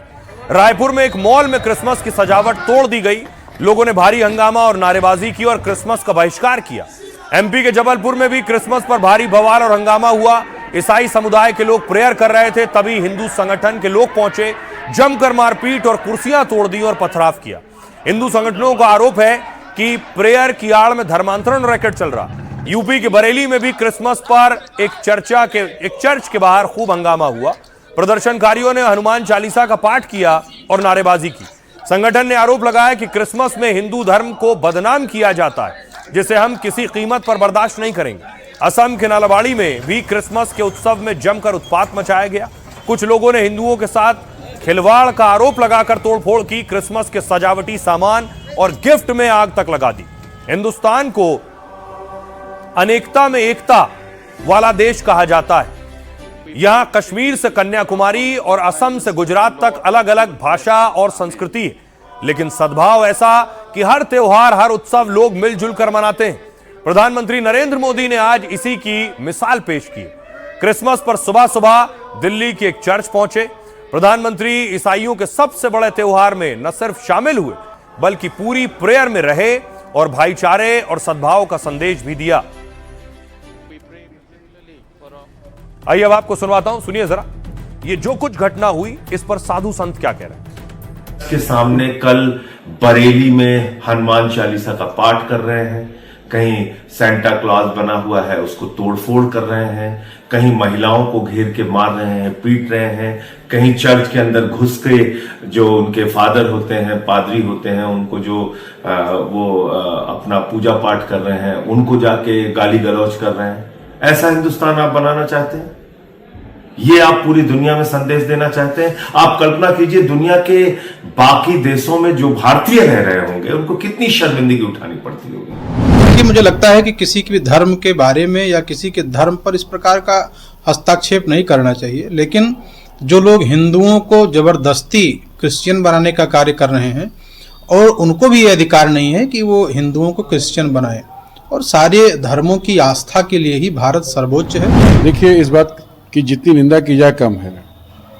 रायपुर में एक मॉल में क्रिसमस की सजावट तोड़ दी गई। लोगों ने भारी हंगामा और नारेबाजी की और क्रिसमस का बहिष्कार किया। एमपी के जबलपुर में भी क्रिसमस पर भारी बवाल और हंगामा हुआ। ईसाई समुदाय के लोग प्रेयर कर रहे थे, तभी हिंदू संगठन के लोग पहुंचे, जमकर मारपीट और कुर्सियां तोड़ दी और पथराव किया। हिंदू संगठनों का आरोप है कि प्रेयर की आड़ में धर्मांतरण रैकेट चल रहा। यूपी के बरेली में भी क्रिसमस पर एक चर्च के बाहर खूब हंगामा हुआ। प्रदर्शनकारियों ने हनुमान चालीसा का पाठ किया और नारेबाजी की। संगठन ने आरोप लगाया कि क्रिसमस में हिंदू धर्म को बदनाम किया जाता है, जिसे हम किसी कीमत पर बर्दाश्त नहीं करेंगे। असम के नालबाड़ी में भी क्रिसमस के उत्सव में जमकर उत्पात मचाया गया। कुछ लोगों ने हिंदुओं के साथ खिलवाड़ का आरोप लगाकर तोड़फोड़ की। क्रिसमस के सजावटी सामान और गिफ्ट में आग तक लगा दी। हिंदुस्तान को अनेकता में एकता वाला देश कहा जाता है। यहां कश्मीर से कन्याकुमारी और असम से गुजरात तक अलग अलग भाषा और संस्कृति है, लेकिन सद्भाव ऐसा कि हर त्योहार, हर उत्सव लोग मिलजुल कर मनाते हैं। प्रधानमंत्री नरेंद्र मोदी ने आज इसी की मिसाल पेश की। क्रिसमस पर सुबह सुबह दिल्ली के एक चर्च पहुंचे। प्रधानमंत्री ईसाइयों के सबसे बड़े त्योहार में न सिर्फ शामिल हुए, बल्कि पूरी प्रेयर में रहे और भाईचारे और सद्भाव का संदेश भी दिया। आइए अब आपको सुनवाता हूं, सुनिए जरा ये जो कुछ घटना हुई, इस पर साधु संत क्या कह रहे हैं। के सामने कल बरेली में हनुमान चालीसा का पाठ कर रहे हैं, कहीं सेंटा क्लॉज बना हुआ है उसको तोड़फोड़ कर रहे हैं, कहीं महिलाओं को घेर के मार रहे हैं, पीट रहे हैं, कहीं चर्च के अंदर घुस के जो उनके फादर होते हैं, पादरी होते हैं, उनको जो अपना पूजा पाठ कर रहे हैं, उनको जाके गाली गलौज कर रहे हैं। ऐसा हिंदुस्तान आप बनाना चाहते हैं? ये आप पूरी दुनिया में संदेश देना चाहते हैं? आप कल्पना कीजिए दुनिया के बाकी देशों में जो भारतीय रह रहे होंगे उनको कितनी शर्मिंदगी उठानी पड़ती होगी। देखिए, मुझे लगता है कि किसी के भी धर्म के बारे में या किसी के धर्म पर इस प्रकार का हस्तक्षेप नहीं करना चाहिए, लेकिन जो लोग हिंदुओं को जबरदस्ती क्रिश्चियन बनाने का कार्य कर रहे हैं, और उनको भी ये अधिकार नहीं है कि वो हिंदुओं को क्रिश्चियन बनाए, और सारे धर्मों की आस्था के लिए ही भारत सर्वोच्च है। देखिए, इस बात की जितनी निंदा की जाए कम है।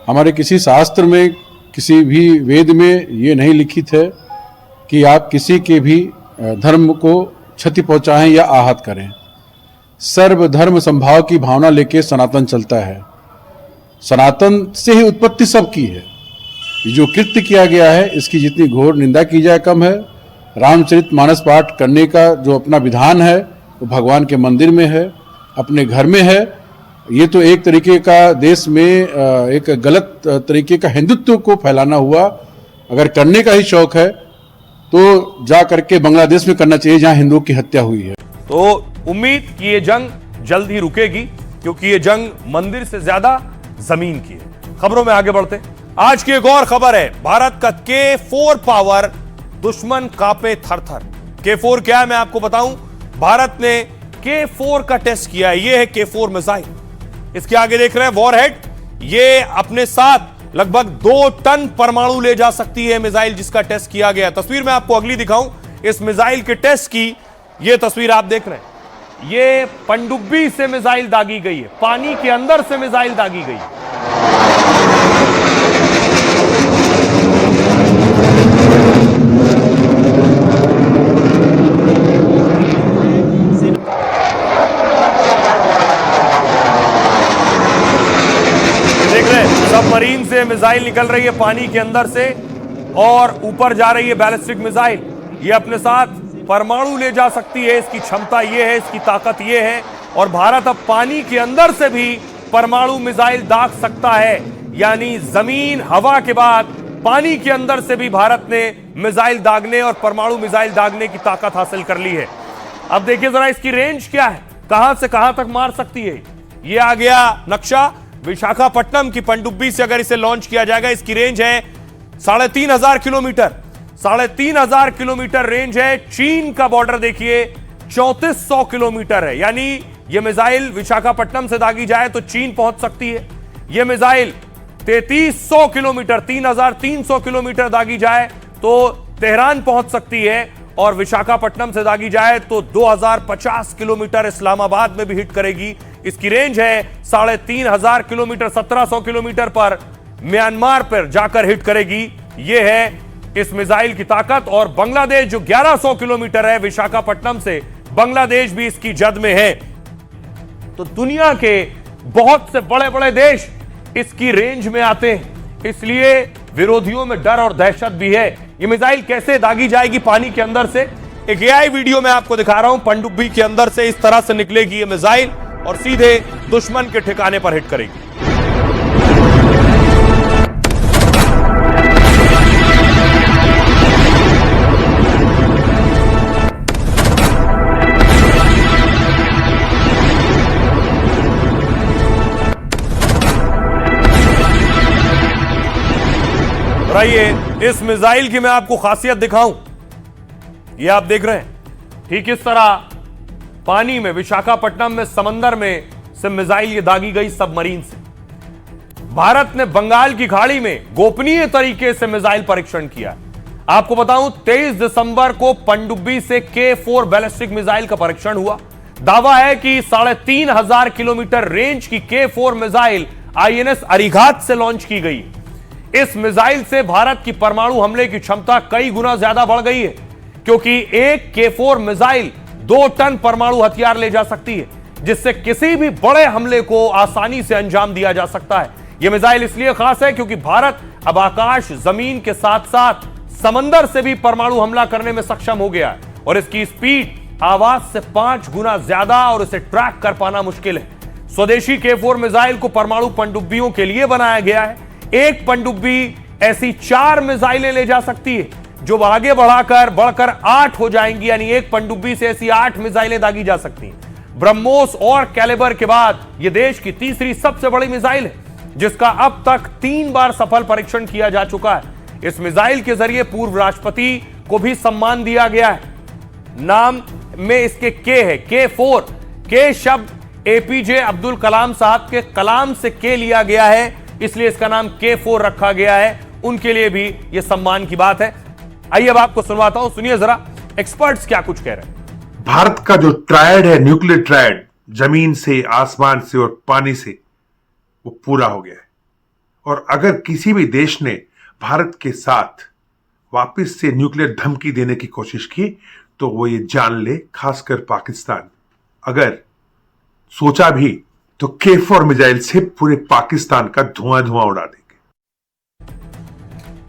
हमारे किसी शास्त्र में, किसी भी वेद में ये नहीं लिखित है कि आप किसी के भी धर्म को क्षति पहुंचाएं या आहत करें। सर्वधर्म संभाव की भावना लेके सनातन चलता है। सनातन से ही उत्पत्ति सबकी है। जो कृत्य किया गया है इसकी जितनी घोर निंदा की जाए कम है। रामचरितमानस पाठ करने का जो अपना विधान है वो भगवान के मंदिर में है, अपने घर में है। ये तो एक तरीके का देश में एक गलत तरीके का हिंदुत्व को फैलाना हुआ। अगर करने का ही शौक है तो जा करके बांग्लादेश में करना चाहिए जहां हिंदुओं की हत्या हुई है। तो उम्मीद कि ये जंग जल्द ही रुकेगी, क्योंकि ये जंग मंदिर से ज्यादा जमीन की है। खबरों में आगे बढ़ते, आज की एक और खबर है। भारत का K4 पावर, दुश्मन कांपे थर-थर। K4 क्या है मैं आपको बताऊं। भारत ने K4 का टेस्ट किया है। ये है K4 मिसाइल। इसके आगे देख रहे हैं वॉरहेड। ये अपने साथ लगभग 2 टन परमाणु ले जा सकती है मिसाइल, जिसका टेस्ट किया गया। तस्वीर मैं आपको अगली दिखाऊं इस मिसाइल के टेस्ट की। ये तस्वीर आप देख रहे हैं, ये पनडुब्बी से मिसाइल दागी गई है, पानी के अंदर से मिसाइल दागी गई है। सबमरीन से मिसाइल निकल रही है पानी के अंदर से, और ऊपर जा रही है बैलिस्टिक मिसाइल। ये अपने साथ परमाणु ले जा सकती है। इसकी क्षमता ये है, इसकी ताकत ये है। और भारत अब पानी के अंदर से भी परमाणु मिसाइल दाग सकता है। यानी जमीन, हवा के बाद पानी के अंदर से भी भारत ने मिसाइल दागने और परमाणु मिसाइल दागने की ताकत हासिल कर ली है। अब देखिए जरा इसकी रेंज क्या है, कहां से कहां तक मार सकती है। ये आ गया नक्शा। विशाखापट्टनम की पनडुब्बी से अगर इसे लॉन्च किया जाएगा, इसकी रेंज है 3,500 किलोमीटर, 3,500 किलोमीटर रेंज है। चीन का बॉर्डर देखिए 3400 किलोमीटर है, यानी यह मिसाइल विशाखापट्टनम से दागी जाए तो चीन पहुंच सकती है। यह मिसाइल 3300 किलोमीटर, 3,300 किलोमीटर दागी जाए तो तेहरान पहुंच सकती है, और विशाखापट्टनम से दागी जाए तो 2050 किलोमीटर इस्लामाबाद में भी हिट करेगी। इसकी रेंज है 3,500 किलोमीटर, 1700 किलोमीटर पर म्यांमार पर जाकर हिट करेगी। यह है इस मिसाइल की ताकत। और बांग्लादेश जो 1100 किलोमीटर है विशाखापट्टनम से, बांग्लादेश भी इसकी जद में है। तो दुनिया के बहुत से बड़े बड़े देश इसकी रेंज में आते हैं, इसलिए विरोधियों में डर और दहशत भी है। ये मिसाइल कैसे दागी जाएगी पानी के अंदर से, एक एआई वीडियो में आपको दिखा रहा हूं। पनडुब्बी के अंदर से इस तरह से निकलेगी ये मिसाइल और सीधे दुश्मन के ठिकाने पर हिट करेगी। आइए इस मिसाइल की मैं आपको खासियत दिखाऊं। ये आप देख रहे हैं ठीक इस तरह पानी में, विशाखापट्टनम में, समंदर में से मिसाइल ये दागी गई सबमरीन से। भारत ने बंगाल की खाड़ी में गोपनीय तरीके से मिसाइल परीक्षण किया। आपको बताऊं 23 दिसंबर को पनडुब्बी से K4 बैलिस्टिक मिसाइल का परीक्षण हुआ। दावा है कि 3,500 किलोमीटर रेंज की K4 मिसाइल INS अरिघात से लॉन्च की गई। इस मिसाइल से भारत की परमाणु हमले की क्षमता कई गुना ज्यादा बढ़ गई है, क्योंकि एक K4 मिसाइल 2 टन परमाणु हथियार ले जा सकती है, जिससे किसी भी बड़े हमले को आसानी से अंजाम दिया जा सकता है। यह मिसाइल इसलिए खास है क्योंकि भारत अब आकाश, जमीन के साथ साथ समंदर से भी परमाणु हमला करने में सक्षम हो गया है, और इसकी स्पीड आवाज से 5 गुना ज्यादा, और इसे ट्रैक कर पाना मुश्किल है। स्वदेशी K4 मिसाइल को परमाणु पनडुब्बियों के लिए बनाया गया है। एक पनडुब्बी ऐसी 4 मिसाइलें ले जा सकती है, जो आगे बढ़कर 8 हो जाएंगी, यानी एक पनडुब्बी से ऐसी 8 मिसाइलें दागी जा सकती हैं। ब्रह्मोस और कैलिबर के बाद यह देश की तीसरी सबसे बड़ी मिसाइल है, जिसका अब तक 3 बार सफल परीक्षण किया जा चुका है। इस मिसाइल के जरिए पूर्व राष्ट्रपति को भी सम्मान दिया गया है। नाम में इसके K है, K4। K शब्द APJ अब्दुल कलाम साहब के कलाम से K लिया गया है, इसलिए इसका नाम K4 रखा गया है। उनके लिए भी यह सम्मान की बात है। आइए अब आपको सुनवाता हूं, सुनिए जरा एक्सपर्ट्स क्या कुछ कह रहे हैं। भारत का जो ट्रायड है, न्यूक्लियर ट्रायड, जमीन से, आसमान से और पानी से, वो पूरा हो गया है। और अगर किसी भी देश ने भारत के साथ वापस से न्यूक्लियर धमकी देने की कोशिश की तो वो ये जान ले, खासकर पाकिस्तान अगर सोचा भी तो K4 मिसाइल से पूरे पाकिस्तान का धुआं उड़ा देंगे।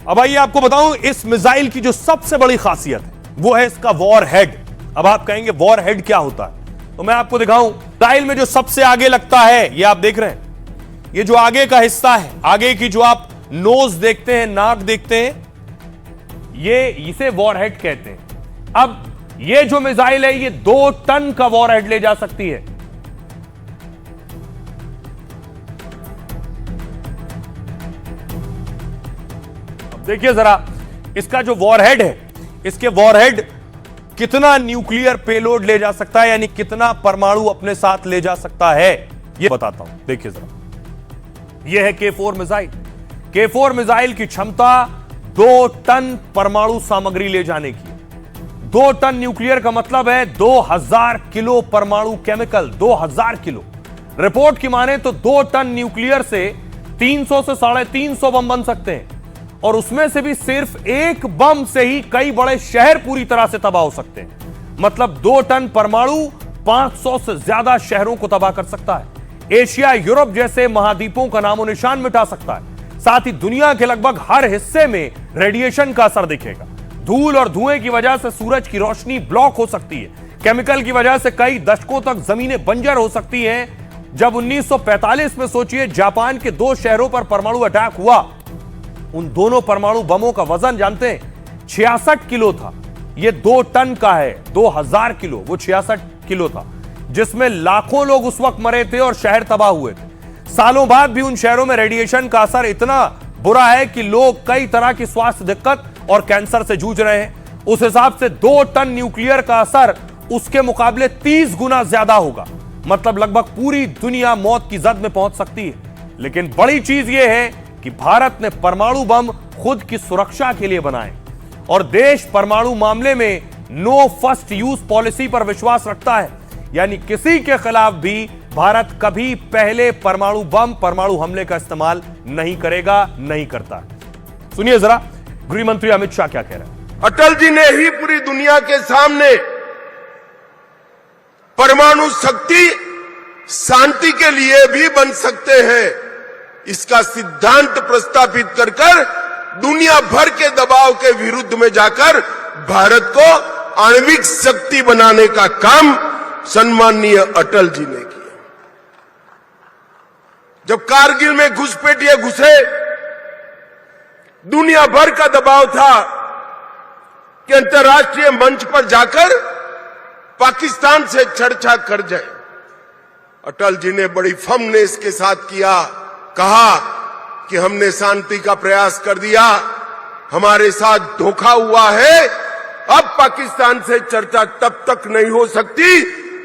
अब आइए आपको बताऊं इस मिसाइल की जो सबसे बड़ी खासियत है वो है इसका वॉर हेड। अब आप कहेंगे वॉर हेड क्या होता है, तो मैं आपको दिखाऊं। मिसाइल में जो सबसे आगे लगता है, ये आप देख रहे हैं, ये जो आगे का हिस्सा है, आगे की जो आप नोज देखते हैं, नाक देखते हैं, ये इसे वॉर हेड कहते हैं। अब ये जो मिसाइल है ये 2 टन का वॉर हेड ले जा सकती है। देखिए जरा इसका जो वॉरहेड है, इसके वॉरहेड कितना न्यूक्लियर पेलोड ले जा सकता है, यानी कितना परमाणु अपने साथ ले जा सकता है, ये बताता हूं। देखिए जरा, यह है K4 मिसाइल। K4 मिसाइल की क्षमता 2 टन परमाणु सामग्री ले जाने की। 2 टन न्यूक्लियर का मतलब है 2000 किलो परमाणु केमिकल, 2000 किलो। रिपोर्ट की माने तो 2 टन न्यूक्लियर से 300 से 350 बम बन सकते हैं, और उसमें से भी सिर्फ एक बम से ही कई बड़े शहर पूरी तरह से तबाह हो सकते हैं। मतलब 2 टन परमाणु 500 से ज्यादा शहरों को तबाह कर सकता है। एशिया, यूरोप जैसे महाद्वीपों का नामो निशान मिटा सकता है। साथ ही दुनिया के लगभग हर हिस्से में रेडिएशन का असर दिखेगा। धूल और धुएं की वजह से सूरज की रोशनी ब्लॉक हो सकती है। केमिकल की वजह से कई दशकों तक जमीनें बंजर हो सकती हैं। जब 1945 में सोचिए जापान के 2 शहरों पर परमाणु अटैक हुआ, उन दोनों परमाणु बमों का वजन जानते हैं 66 किलो था। यह 2 टन का है, 2000 किलो, वो 66 किलो था, जिसमें लाखों लोग उस वक्त मरे थे और शहर तबाह हुए थे। सालों बाद भी उन शहरों में रेडिएशन का असर इतना बुरा है कि लोग कई तरह की स्वास्थ्य दिक्कत और कैंसर से जूझ रहे हैं। उस हिसाब से 2 टन न्यूक्लियर का असर उसके मुकाबले 30 गुना ज्यादा होगा। मतलब लगभग पूरी दुनिया मौत की जद में पहुंच सकती है। लेकिन बड़ी चीज यह है कि भारत ने परमाणु बम खुद की सुरक्षा के लिए बनाए और देश परमाणु मामले में नो फर्स्ट यूज पॉलिसी पर विश्वास रखता है। यानी किसी के खिलाफ भी भारत कभी पहले परमाणु बम, परमाणु हमले का इस्तेमाल नहीं करेगा, नहीं करता। सुनिए जरा गृह मंत्री अमित शाह क्या कह रहे हैं। अटल जी ने ही पूरी दुनिया के सामने परमाणु शक्ति शांति के लिए भी बन सकते हैं इसका सिद्धांत प्रस्तापित कर दुनिया भर के दबाव के विरुद्ध में जाकर भारत को आणविक शक्ति बनाने का काम सम्माननीय अटल जी ने किया। जब कारगिल में घुसपैठिए घुसे, दुनिया भर का दबाव था कि अंतर्राष्ट्रीय मंच पर जाकर पाकिस्तान से चर्चा कर जाए। अटल जी ने बड़ी फर्मनेस के साथ किया, कहा कि हमने शांति का प्रयास कर दिया, हमारे साथ धोखा हुआ है, अब पाकिस्तान से चर्चा तब तक नहीं हो सकती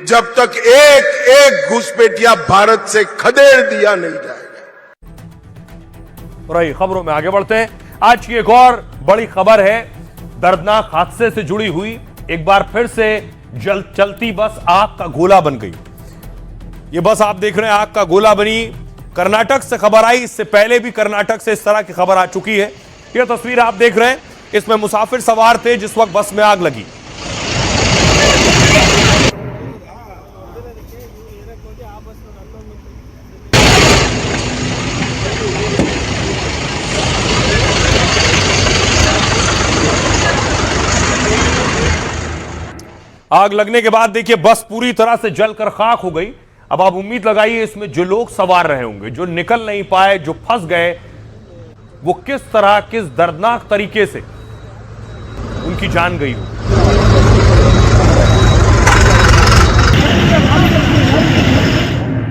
जब तक एक एक घुसपैठिया भारत से खदेड़ दिया नहीं जाएगा। रही खबरों में आगे बढ़ते हैं। आज की एक और बड़ी खबर है दर्दनाक हादसे से जुड़ी हुई। एक बार फिर से चलती बस आग का गोला बन गई। ये बस आप देख रहे हैं आग का गोला बनी। कर्नाटक से खबर आई, इससे पहले भी कर्नाटक से इस तरह की खबर आ चुकी है। यह तस्वीर आप देख रहे हैं, इसमें मुसाफिर सवार थे जिस वक्त बस में आग लगी। आग लगने के बाद देखिए बस पूरी तरह से जलकर खाक हो गई। अब आप उम्मीद लगाइए इसमें जो लोग सवार रहे होंगे, जो निकल नहीं पाए, जो फंस गए, वो किस तरह, किस दर्दनाक तरीके से उनकी जान गई हो।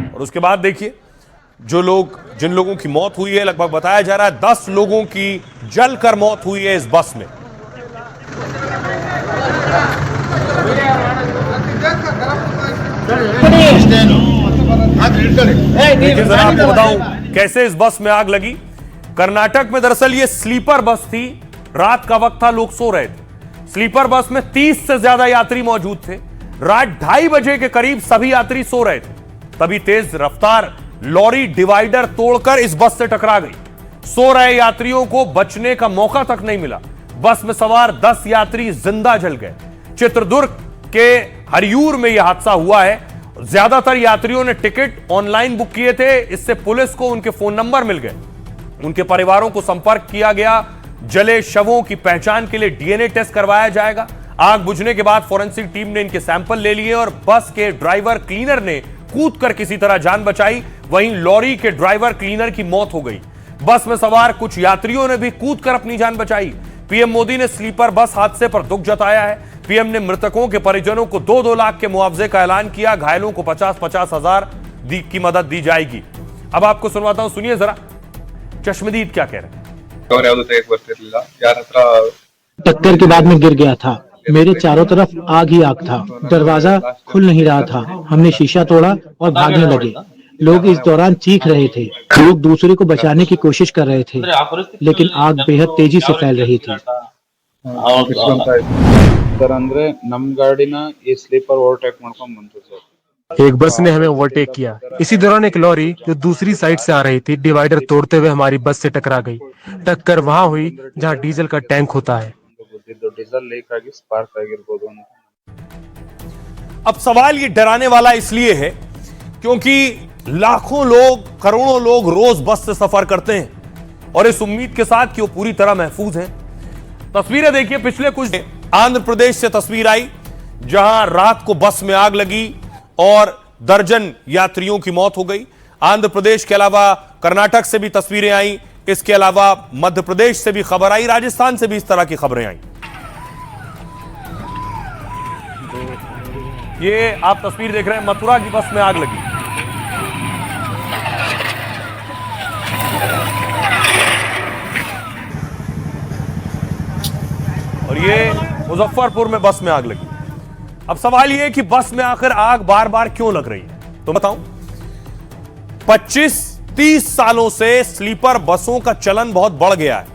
और उसके बाद देखिए जिन लोगों की मौत हुई है, लगभग बताया जा रहा है 10 लोगों की जलकर मौत हुई है इस बस में। देखिए जरा आपको बताऊं कैसे इस बस में आग लगी। कर्नाटक में दरअसल ये स्लीपर बस थी, रात का वक्त था, लोग सो रहे थे। स्लीपर बस में 30 से ज्यादा यात्री मौजूद थे। रात 2:30 बजे के करीब सभी यात्री सो रहे थे, तभी तेज रफ्तार लॉरी डिवाइडर तोड़कर इस बस से टकरा गई। सो रहे यात्रियों को बचने का मौका तक नहीं मिला। बस में सवार 10 यात्री जिंदा जल गए। चित्रदुर्ग के हरियूर में यह हादसा हुआ है। ज्यादातर यात्रियों ने टिकट ऑनलाइन बुक किए थे, इससे पुलिस को उनके फोन नंबर मिल गए। उनके परिवारों को संपर्क किया गया। जले शवों की पहचान के लिए डीएनए टेस्ट करवाया जाएगा। आग बुझने के बाद फोरेंसिक टीम ने इनके सैंपल ले लिए और बस के ड्राइवर क्लीनर ने कूदकर किसी तरह जान बचाई। वहीं लॉरी के ड्राइवर क्लीनर की मौत हो गई। बस में सवार कुछ यात्रियों ने भी कूदकर अपनी जान बचाई। पीएम मोदी ने स्लीपर बस हादसे पर दुख जताया है। पीएम ने मृतकों के परिजनों को 2-2 लाख के मुआवजे का ऐलान किया। घायलों को 50-50 हजार की मदद दी जाएगी। अब आपको सुनवाता हूं, सुनिए जरा चश्मदीद क्या कह रहे हैं। टक्कर के बाद में गिर गया था। मेरे चारों तरफ आग ही आग था। दरवाजा खुल नहीं रहा था। हमने शीशा तोड़ा और भागने लगे। लोग इस दौरान चीख रहे थे। लोग दूसरे को बचाने की कोशिश कर रहे थे, लेकिन आग बेहद तेजी से फैल रही थी। एक बस ने हमें ओवरटेक किया। इसी दौरान एक लॉरी जो दूसरी साइड से आ रही थी डिवाइडर तोड़ते हुए हमारी बस से टकरा गई। टक्कर वहां हुई जहां डीजल का टैंक होता है। अब सवाल ये डराने वाला इसलिए है क्योंकि लाखों लोग, करोड़ों लोग रोज बस से सफर करते हैं और इस उम्मीद के साथ कि वो पूरी तरह महफूज हैं। तस्वीरें देखिए, पिछले कुछ आंध्र प्रदेश से तस्वीर आई जहां रात को बस में आग लगी और दर्जन यात्रियों की मौत हो गई। आंध्र प्रदेश के अलावा कर्नाटक से भी तस्वीरें आई। इसके अलावा मध्य प्रदेश से भी खबर आई, राजस्थान से भी इस तरह की खबरें आई। ये आप तस्वीर देख रहे हैं, मथुरा की बस में आग लगी। ये मुजफ्फरपुर में बस में आग लगी। अब सवाल ये कि बस में आखिर आग बार बार क्यों लग रही है, तो बताऊं। 25-30 सालों से स्लीपर बसों का चलन बहुत बढ़ गया है।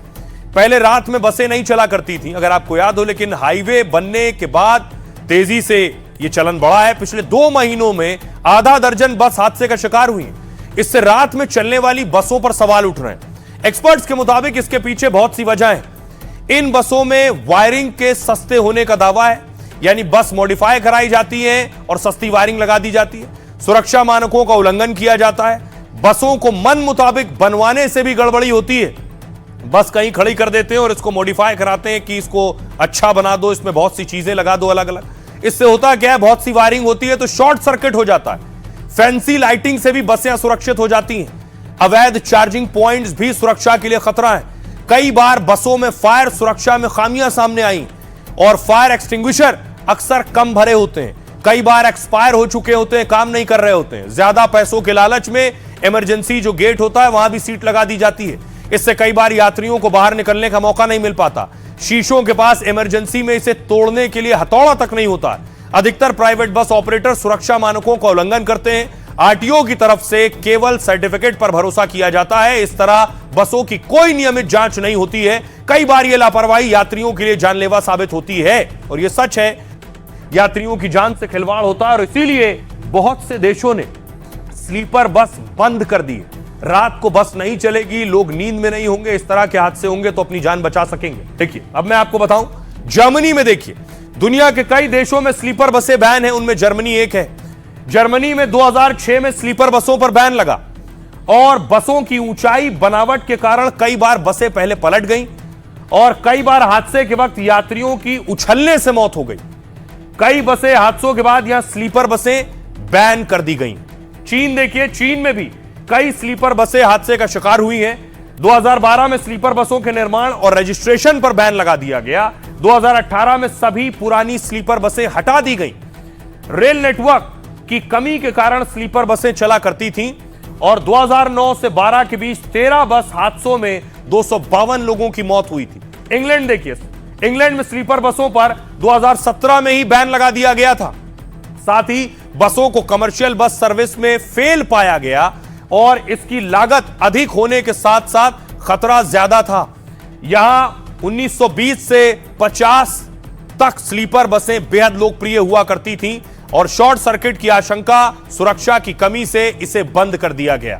पहले रात में बसें नहीं चला करती थी, अगर आपको याद हो, लेकिन हाईवे बनने के बाद तेजी से यह चलन बढ़ा है। पिछले 2 महीनों में आधा दर्जन बस हादसे का शिकार हुई। इससे रात में चलने वाली बसों पर सवाल उठ रहे हैं। एक्सपर्ट्स के मुताबिक इसके पीछे बहुत सी वजह है। इन बसों में वायरिंग के सस्ते होने का दावा है, यानी बस मॉडिफाई कराई जाती है और सस्ती वायरिंग लगा दी जाती है। सुरक्षा मानकों का उल्लंघन किया जाता है। बसों को मन मुताबिक बनवाने से भी गड़बड़ी होती है। बस कहीं खड़ी कर देते हैं और इसको मॉडिफाई कराते हैं कि इसको अच्छा बना दो, इसमें बहुत सी चीजें लगा दो अलग अलग। इससे होता क्या है, बहुत सी वायरिंग होती है तो शॉर्ट सर्किट हो जाता है। फैंसी लाइटिंग से भी बसें असुरक्षित हो जाती हैं। अवैध चार्जिंग पॉइंट्स भी सुरक्षा के लिए खतरा है। कई बार बसों में फायर सुरक्षा में खामियां सामने आई और फायर एक्सटिंग्विशर अक्सर कम भरे होते हैं। कई बार एक्सपायर हो चुके होते हैं, काम नहीं कर रहे होते हैं। ज्यादा पैसों के लालच में इमरजेंसी जो गेट होता है वहां भी सीट लगा दी जाती है। इससे कई बार यात्रियों को बाहर निकलने का मौका नहीं मिल पाता। शीशों के पास इमरजेंसी में इसे तोड़ने के लिए हथौड़ा तक नहीं होता। अधिकतर प्राइवेट बस ऑपरेटर सुरक्षा मानकों का उल्लंघन करते हैं। आरटीओ की तरफ से केवल सर्टिफिकेट पर भरोसा किया जाता है। इस तरह बसों की कोई नियमित जांच नहीं होती है। कई बार यह लापरवाही यात्रियों के लिए जानलेवा साबित होती है और यह सच है, यात्रियों की जान से खिलवाड़ होता है। और इसीलिए बहुत से देशों ने स्लीपर बस बंद कर दी। रात को बस नहीं चलेगी, लोग नींद में नहीं होंगे, इस तरह के हादसे होंगे तो अपनी जान बचा सकेंगे। देखिए, अब मैं आपको बताऊं, जर्मनी में देखिए, दुनिया के कई देशों में स्लीपर बसें बैन है, उनमें जर्मनी एक है। जर्मनी में 2006 में स्लीपर बसों पर बैन लगा और बसों की ऊंचाई बनावट के कारण कई बार बसें पहले पलट गईं और कई बार हादसे के वक्त यात्रियों की उछलने से मौत हो गई। कई बसें हादसों के बाद यहां स्लीपर बसें बैन कर दी गईं। चीन देखिए, चीन में भी कई स्लीपर बसें हादसे का शिकार हुई हैं। 2012 में स्लीपर बसों के निर्माण और रजिस्ट्रेशन पर बैन लगा दिया गया। 2018 में सभी पुरानी स्लीपर बसें हटा दी गईं। रेल नेटवर्क की कमी के कारण स्लीपर बसें चला करती थीं और 2009 से 12 के बीच 13 बस हादसों में 252 लोगों की मौत हुई थी। इंग्लैंड देखिए, इंग्लैंड में स्लीपर बसों पर 2017 में ही बैन लगा दिया गया था। साथ ही बसों को कमर्शियल बस सर्विस में फेल पाया गया और इसकी लागत अधिक होने के साथ साथ खतरा ज्यादा था। यहां 1920 से 50 तक स्लीपर बसें बेहद लोकप्रिय हुआ करती थीं और शॉर्ट सर्किट की आशंका, सुरक्षा की कमी से इसे बंद कर दिया गया।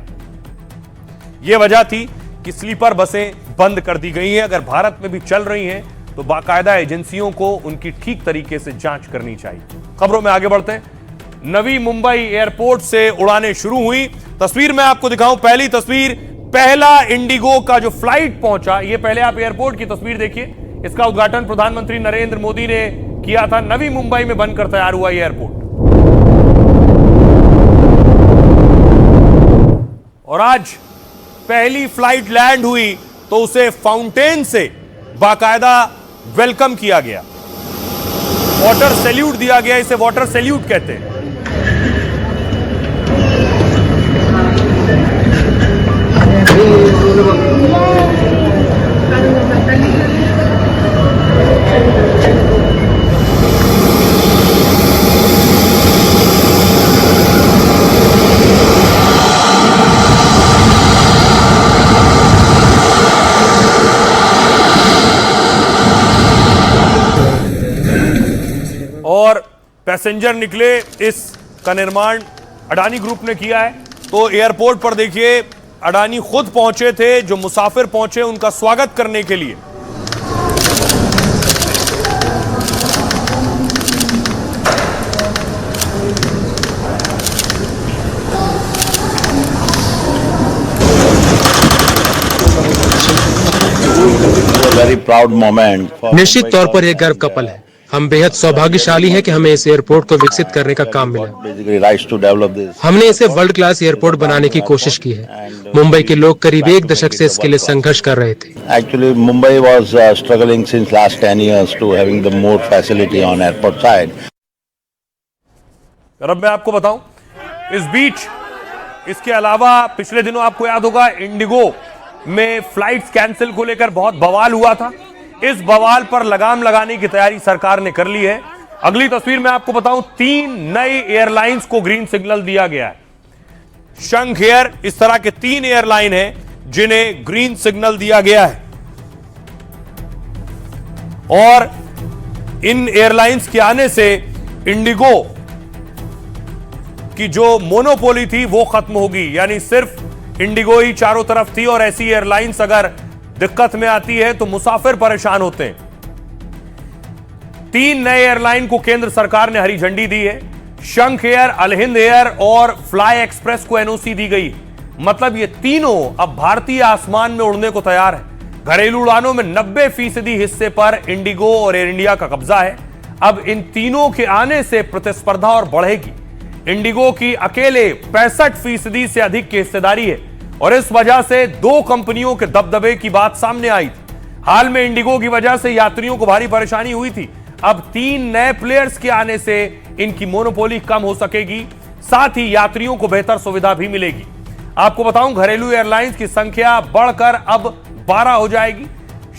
यह वजह थी कि स्लीपर बसें बंद कर दी गई हैं। अगर भारत में भी चल रही हैं तो बाकायदा एजेंसियों को उनकी ठीक तरीके से जांच करनी चाहिए। खबरों में आगे बढ़ते हैं। नवी मुंबई एयरपोर्ट से उड़ानें शुरू हुई। तस्वीर मैं आपको दिखाऊं, पहली तस्वीर, पहला इंडिगो का जो फ्लाइट पहुंचा। ये पहले आप एयरपोर्ट की तस्वीर देखिए। इसका उद्घाटन प्रधानमंत्री नरेंद्र मोदी ने किया था। नवी मुंबई में बनकर तैयार हुआ यह एयरपोर्ट और आज पहली फ्लाइट लैंड हुई तो उसे फाउंटेन से बाकायदा वेलकम किया गया, वाटर सैल्यूट दिया गया। इसे वाटर सैल्यूट कहते हैं। और पैसेंजर निकले। इसका निर्माण अडानी ग्रुप ने किया है। तो एयरपोर्ट पर देखिए, अडानी खुद पहुंचे थे। जो मुसाफिर पहुंचे उनका स्वागत करने के लिए वेरी प्राउड मोमेंट। निश्चित तौर पर यह गर्व का पल है। हम बेहद सौभाग्यशाली हैं कि हमें इस एयरपोर्ट को विकसित करने का काम मिला। हमने इसे वर्ल्ड क्लास एयरपोर्ट बनाने की कोशिश की है। मुंबई के लोग करीब 1 दशक से इसके लिए संघर्ष कर रहे थे। Actually, Mumbai was struggling since last 10 years to having the more facility on airport side. अब मैं आपको बताऊं, इस बीच इसके अलावा पिछले दिनों आपको याद होगा इंडिगो में फ्लाइट्स कैंसिल को लेकर बहुत बवाल हुआ था। इस बवाल पर लगाम लगाने की तैयारी सरकार ने कर ली है। अगली तस्वीर में आपको बताऊं, 3 नई एयरलाइंस को ग्रीन सिग्नल दिया गया है। शंख एयर, इस तरह के 3 एयरलाइन हैं जिन्हें ग्रीन सिग्नल दिया गया है और इन एयरलाइंस के आने से इंडिगो की जो मोनोपोली थी वो खत्म होगी, यानी सिर्फ इंडिगो ही चारों तरफ थी और ऐसी एयरलाइंस अगर दिक्कत में आती है तो मुसाफिर परेशान होते हैं। 3 नए एयरलाइन को केंद्र सरकार ने हरी झंडी दी है। शंख एयर, अलहिंद एयर और फ्लाई एक्सप्रेस को एनओसी दी गई। मतलब ये तीनों अब भारतीय आसमान में उड़ने को तैयार है। घरेलू उड़ानों में 90% हिस्से पर इंडिगो और एयर इंडिया का कब्जा है। अब इन तीनों के आने से प्रतिस्पर्धा और बढ़ेगी। इंडिगो की अकेले 65% से अधिक की हिस्सेदारी है और इस वजह से 2 कंपनियों के दबदबे की बात सामने आई थी। हाल में इंडिगो की वजह से यात्रियों को भारी परेशानी हुई थी। अब 3 नए प्लेयर्स के आने से इनकी मोनोपोली कम हो सकेगी, साथ ही यात्रियों को बेहतर सुविधा भी मिलेगी। आपको बताऊं, घरेलू एयरलाइंस की संख्या बढ़कर अब 12 हो जाएगी।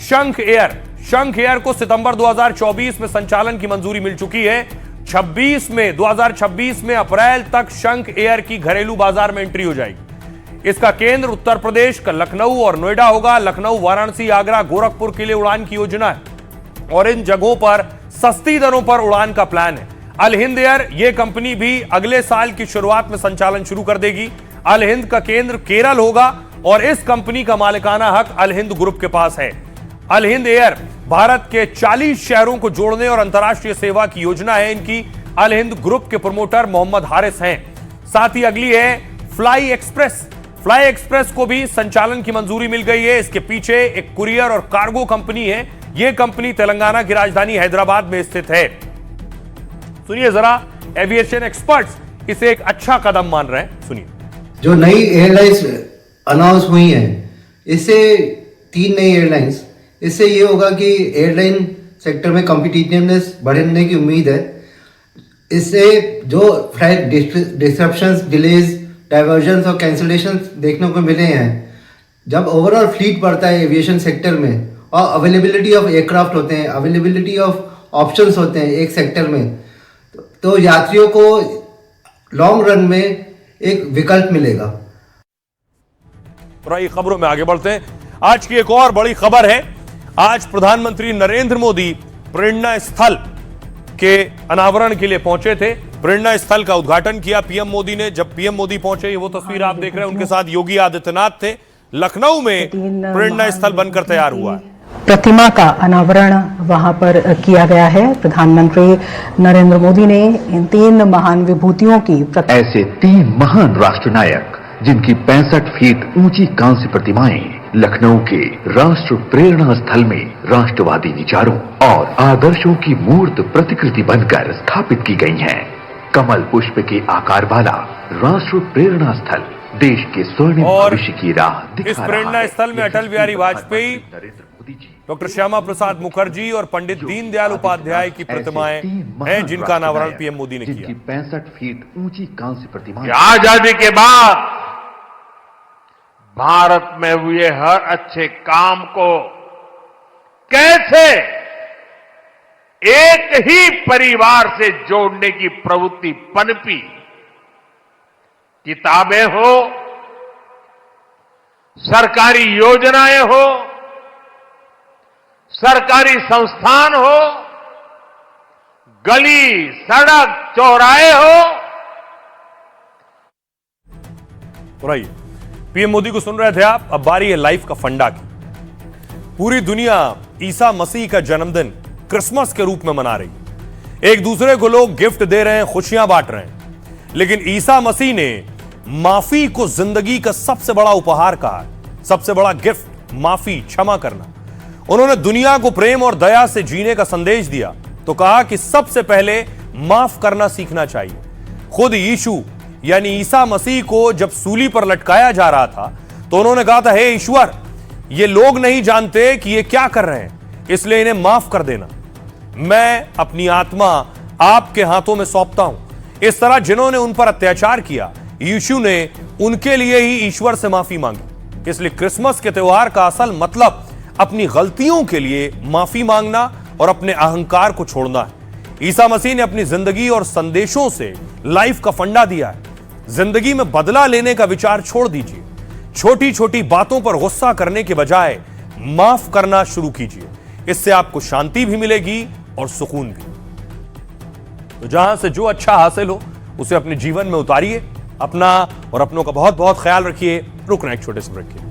शंख एयर को सितंबर 2024 में संचालन की मंजूरी मिल चुकी है। 2026 में अप्रैल तक शंख एयर की घरेलू बाजार में एंट्री हो जाएगी। इसका केंद्र उत्तर प्रदेश का लखनऊ और नोएडा होगा। लखनऊ, वाराणसी, आगरा, गोरखपुर के लिए उड़ान की योजना है और इन जगहों पर सस्ती दरों पर उड़ान का प्लान है। अलहिंद एयर, यह कंपनी भी अगले साल की शुरुआत में संचालन शुरू कर देगी। अलहिंद का केंद्र केरल होगा और इस कंपनी का मालिकाना हक अलहिंद ग्रुप के पास है। अलहिंद एयर भारत के 40 शहरों को जोड़ने और अंतर्राष्ट्रीय सेवा की योजना है इनकी। अलहिंद ग्रुप के प्रमोटर मोहम्मद हारिस हैं। साथ ही अगली है फ्लाई एक्सप्रेस को भी संचालन की मंजूरी मिल गई है। इसके पीछे एक कुरियर और कार्गो कंपनी है। यह कंपनी तेलंगाना की राजधानी हैदराबाद में स्थित है। सुनिए जरा, एविएशन एक्सपर्ट्स इसे एक अच्छा कदम मान रहे हैं, सुनिए। जो नई एयरलाइंस अनाउंस हुई हैं, इससे 3 नई एयरलाइंस, इससे ये होगा कि एयरलाइन सेक्टर में कॉम्पिटिटिवनेस बढ़ने की उम्मीद है। इससे जो फ्लाइट डिसरप्शंस, डिलेज, डाइवर्जन्स और कैंसिलेशंस देखने को मिले हैं, जब ओवरऑल फ्लीट बढ़ता है एविएशन सेक्टर में और अवेलेबिलिटी ऑफ एयरक्राफ्ट होते हैं, अवेलेबिलिटी ऑफ ऑप्शंस होते हैं एक सेक्टर में, तो यात्रियों को लॉन्ग रन में एक विकल्प मिलेगा। और खबरों में आगे बढ़ते हैं। आज की एक और बड़ी खबर है। आज प्रधानमंत्री नरेंद्र मोदी प्रेरणा स्थल के अनावरण के लिए पहुंचे थे। प्रेरणा स्थल का उद्घाटन किया पीएम मोदी ने। जब पीएम मोदी पहुंचे, वो तस्वीर आप देख रहे हैं, उनके साथ योगी आदित्यनाथ थे। लखनऊ में प्रेरणा स्थल बनकर तैयार हुआ है। प्रतिमा का अनावरण वहां पर किया गया है। प्रधानमंत्री नरेंद्र मोदी ने इन 3 महान विभूतियों की ऐसे 3 महान राष्ट्रनायक जिनकी 65 फीट ऊंची कांस्य प्रतिमाएं लखनऊ के राष्ट्र प्रेरणा स्थल में राष्ट्रवादी विचारों और आदर्शों की मूर्त प्रतिकृति बनकर स्थापित की गई हैं। कमल पुष्प के आकार वाला राष्ट्र प्रेरणा स्थल देश के स्वर्णिम भविष्य की राह दिखा इस रहा प्रेरणा है। स्थल में अटल बिहारी वाजपेयी, डॉक्टर श्यामा प्रसाद मुखर्जी और पंडित दीनदयाल उपाध्याय की प्रतिमाएं हैं, जिनका अनावरण पीएम मोदी ने किया। 65 फीट ऊंची कांस्य प्रतिमा आजादी के बाद भारत में हुए हर अच्छे काम को कैसे एक ही परिवार से जोड़ने की प्रवृत्ति पनपी, किताबें हो, सरकारी योजनाएं हो, सरकारी संस्थान हो, गली, सड़क, चौराहे हो। पीएम मोदी को सुन रहे थे आप। अब बारी है लाइफ का फंडा की। पूरी दुनिया ईसा मसीह का जन्मदिन क्रिसमस के रूप में मना रही है। एक दूसरे को लोग गिफ्ट दे रहे हैं, खुशियां बांट रहे हैं, लेकिन ईसा मसीह ने माफी को जिंदगी का सबसे बड़ा उपहार कहा। सबसे बड़ा गिफ्ट माफी, क्षमा करना। उन्होंने दुनिया को प्रेम और दया से जीने का संदेश दिया तो कहा कि सबसे पहले माफ करना सीखना चाहिए। खुद यीशु यानी ईसा मसीह को जब सूली पर लटकाया जा रहा था तो उन्होंने कहा था, हे ईश्वर, ये लोग नहीं जानते कि ये क्या कर रहे हैं, इसलिए इन्हें माफ कर देना। मैं अपनी आत्मा आपके हाथों में सौंपता हूं। इस तरह जिन्होंने उन पर अत्याचार किया, यीशु ने उनके लिए ही ईश्वर से माफी मांगी। इसलिए क्रिसमस के त्योहार का असल मतलब अपनी गलतियों के लिए माफी मांगना और अपने अहंकार को छोड़ना है। ईसा मसीह ने अपनी जिंदगी और संदेशों से लाइफ का फंडा दिया है। जिंदगी में बदला लेने का विचार छोड़ दीजिए। छोटी छोटी बातों पर गुस्सा करने के बजाय माफ करना शुरू कीजिए। इससे आपको शांति भी मिलेगी और सुकून भी। तो जहां से जो अच्छा हासिल हो उसे अपने जीवन में उतारिए। अपना और अपनों का बहुत बहुत ख्याल रखिए। रुकना एक छोटे से ब्रेक के लिए।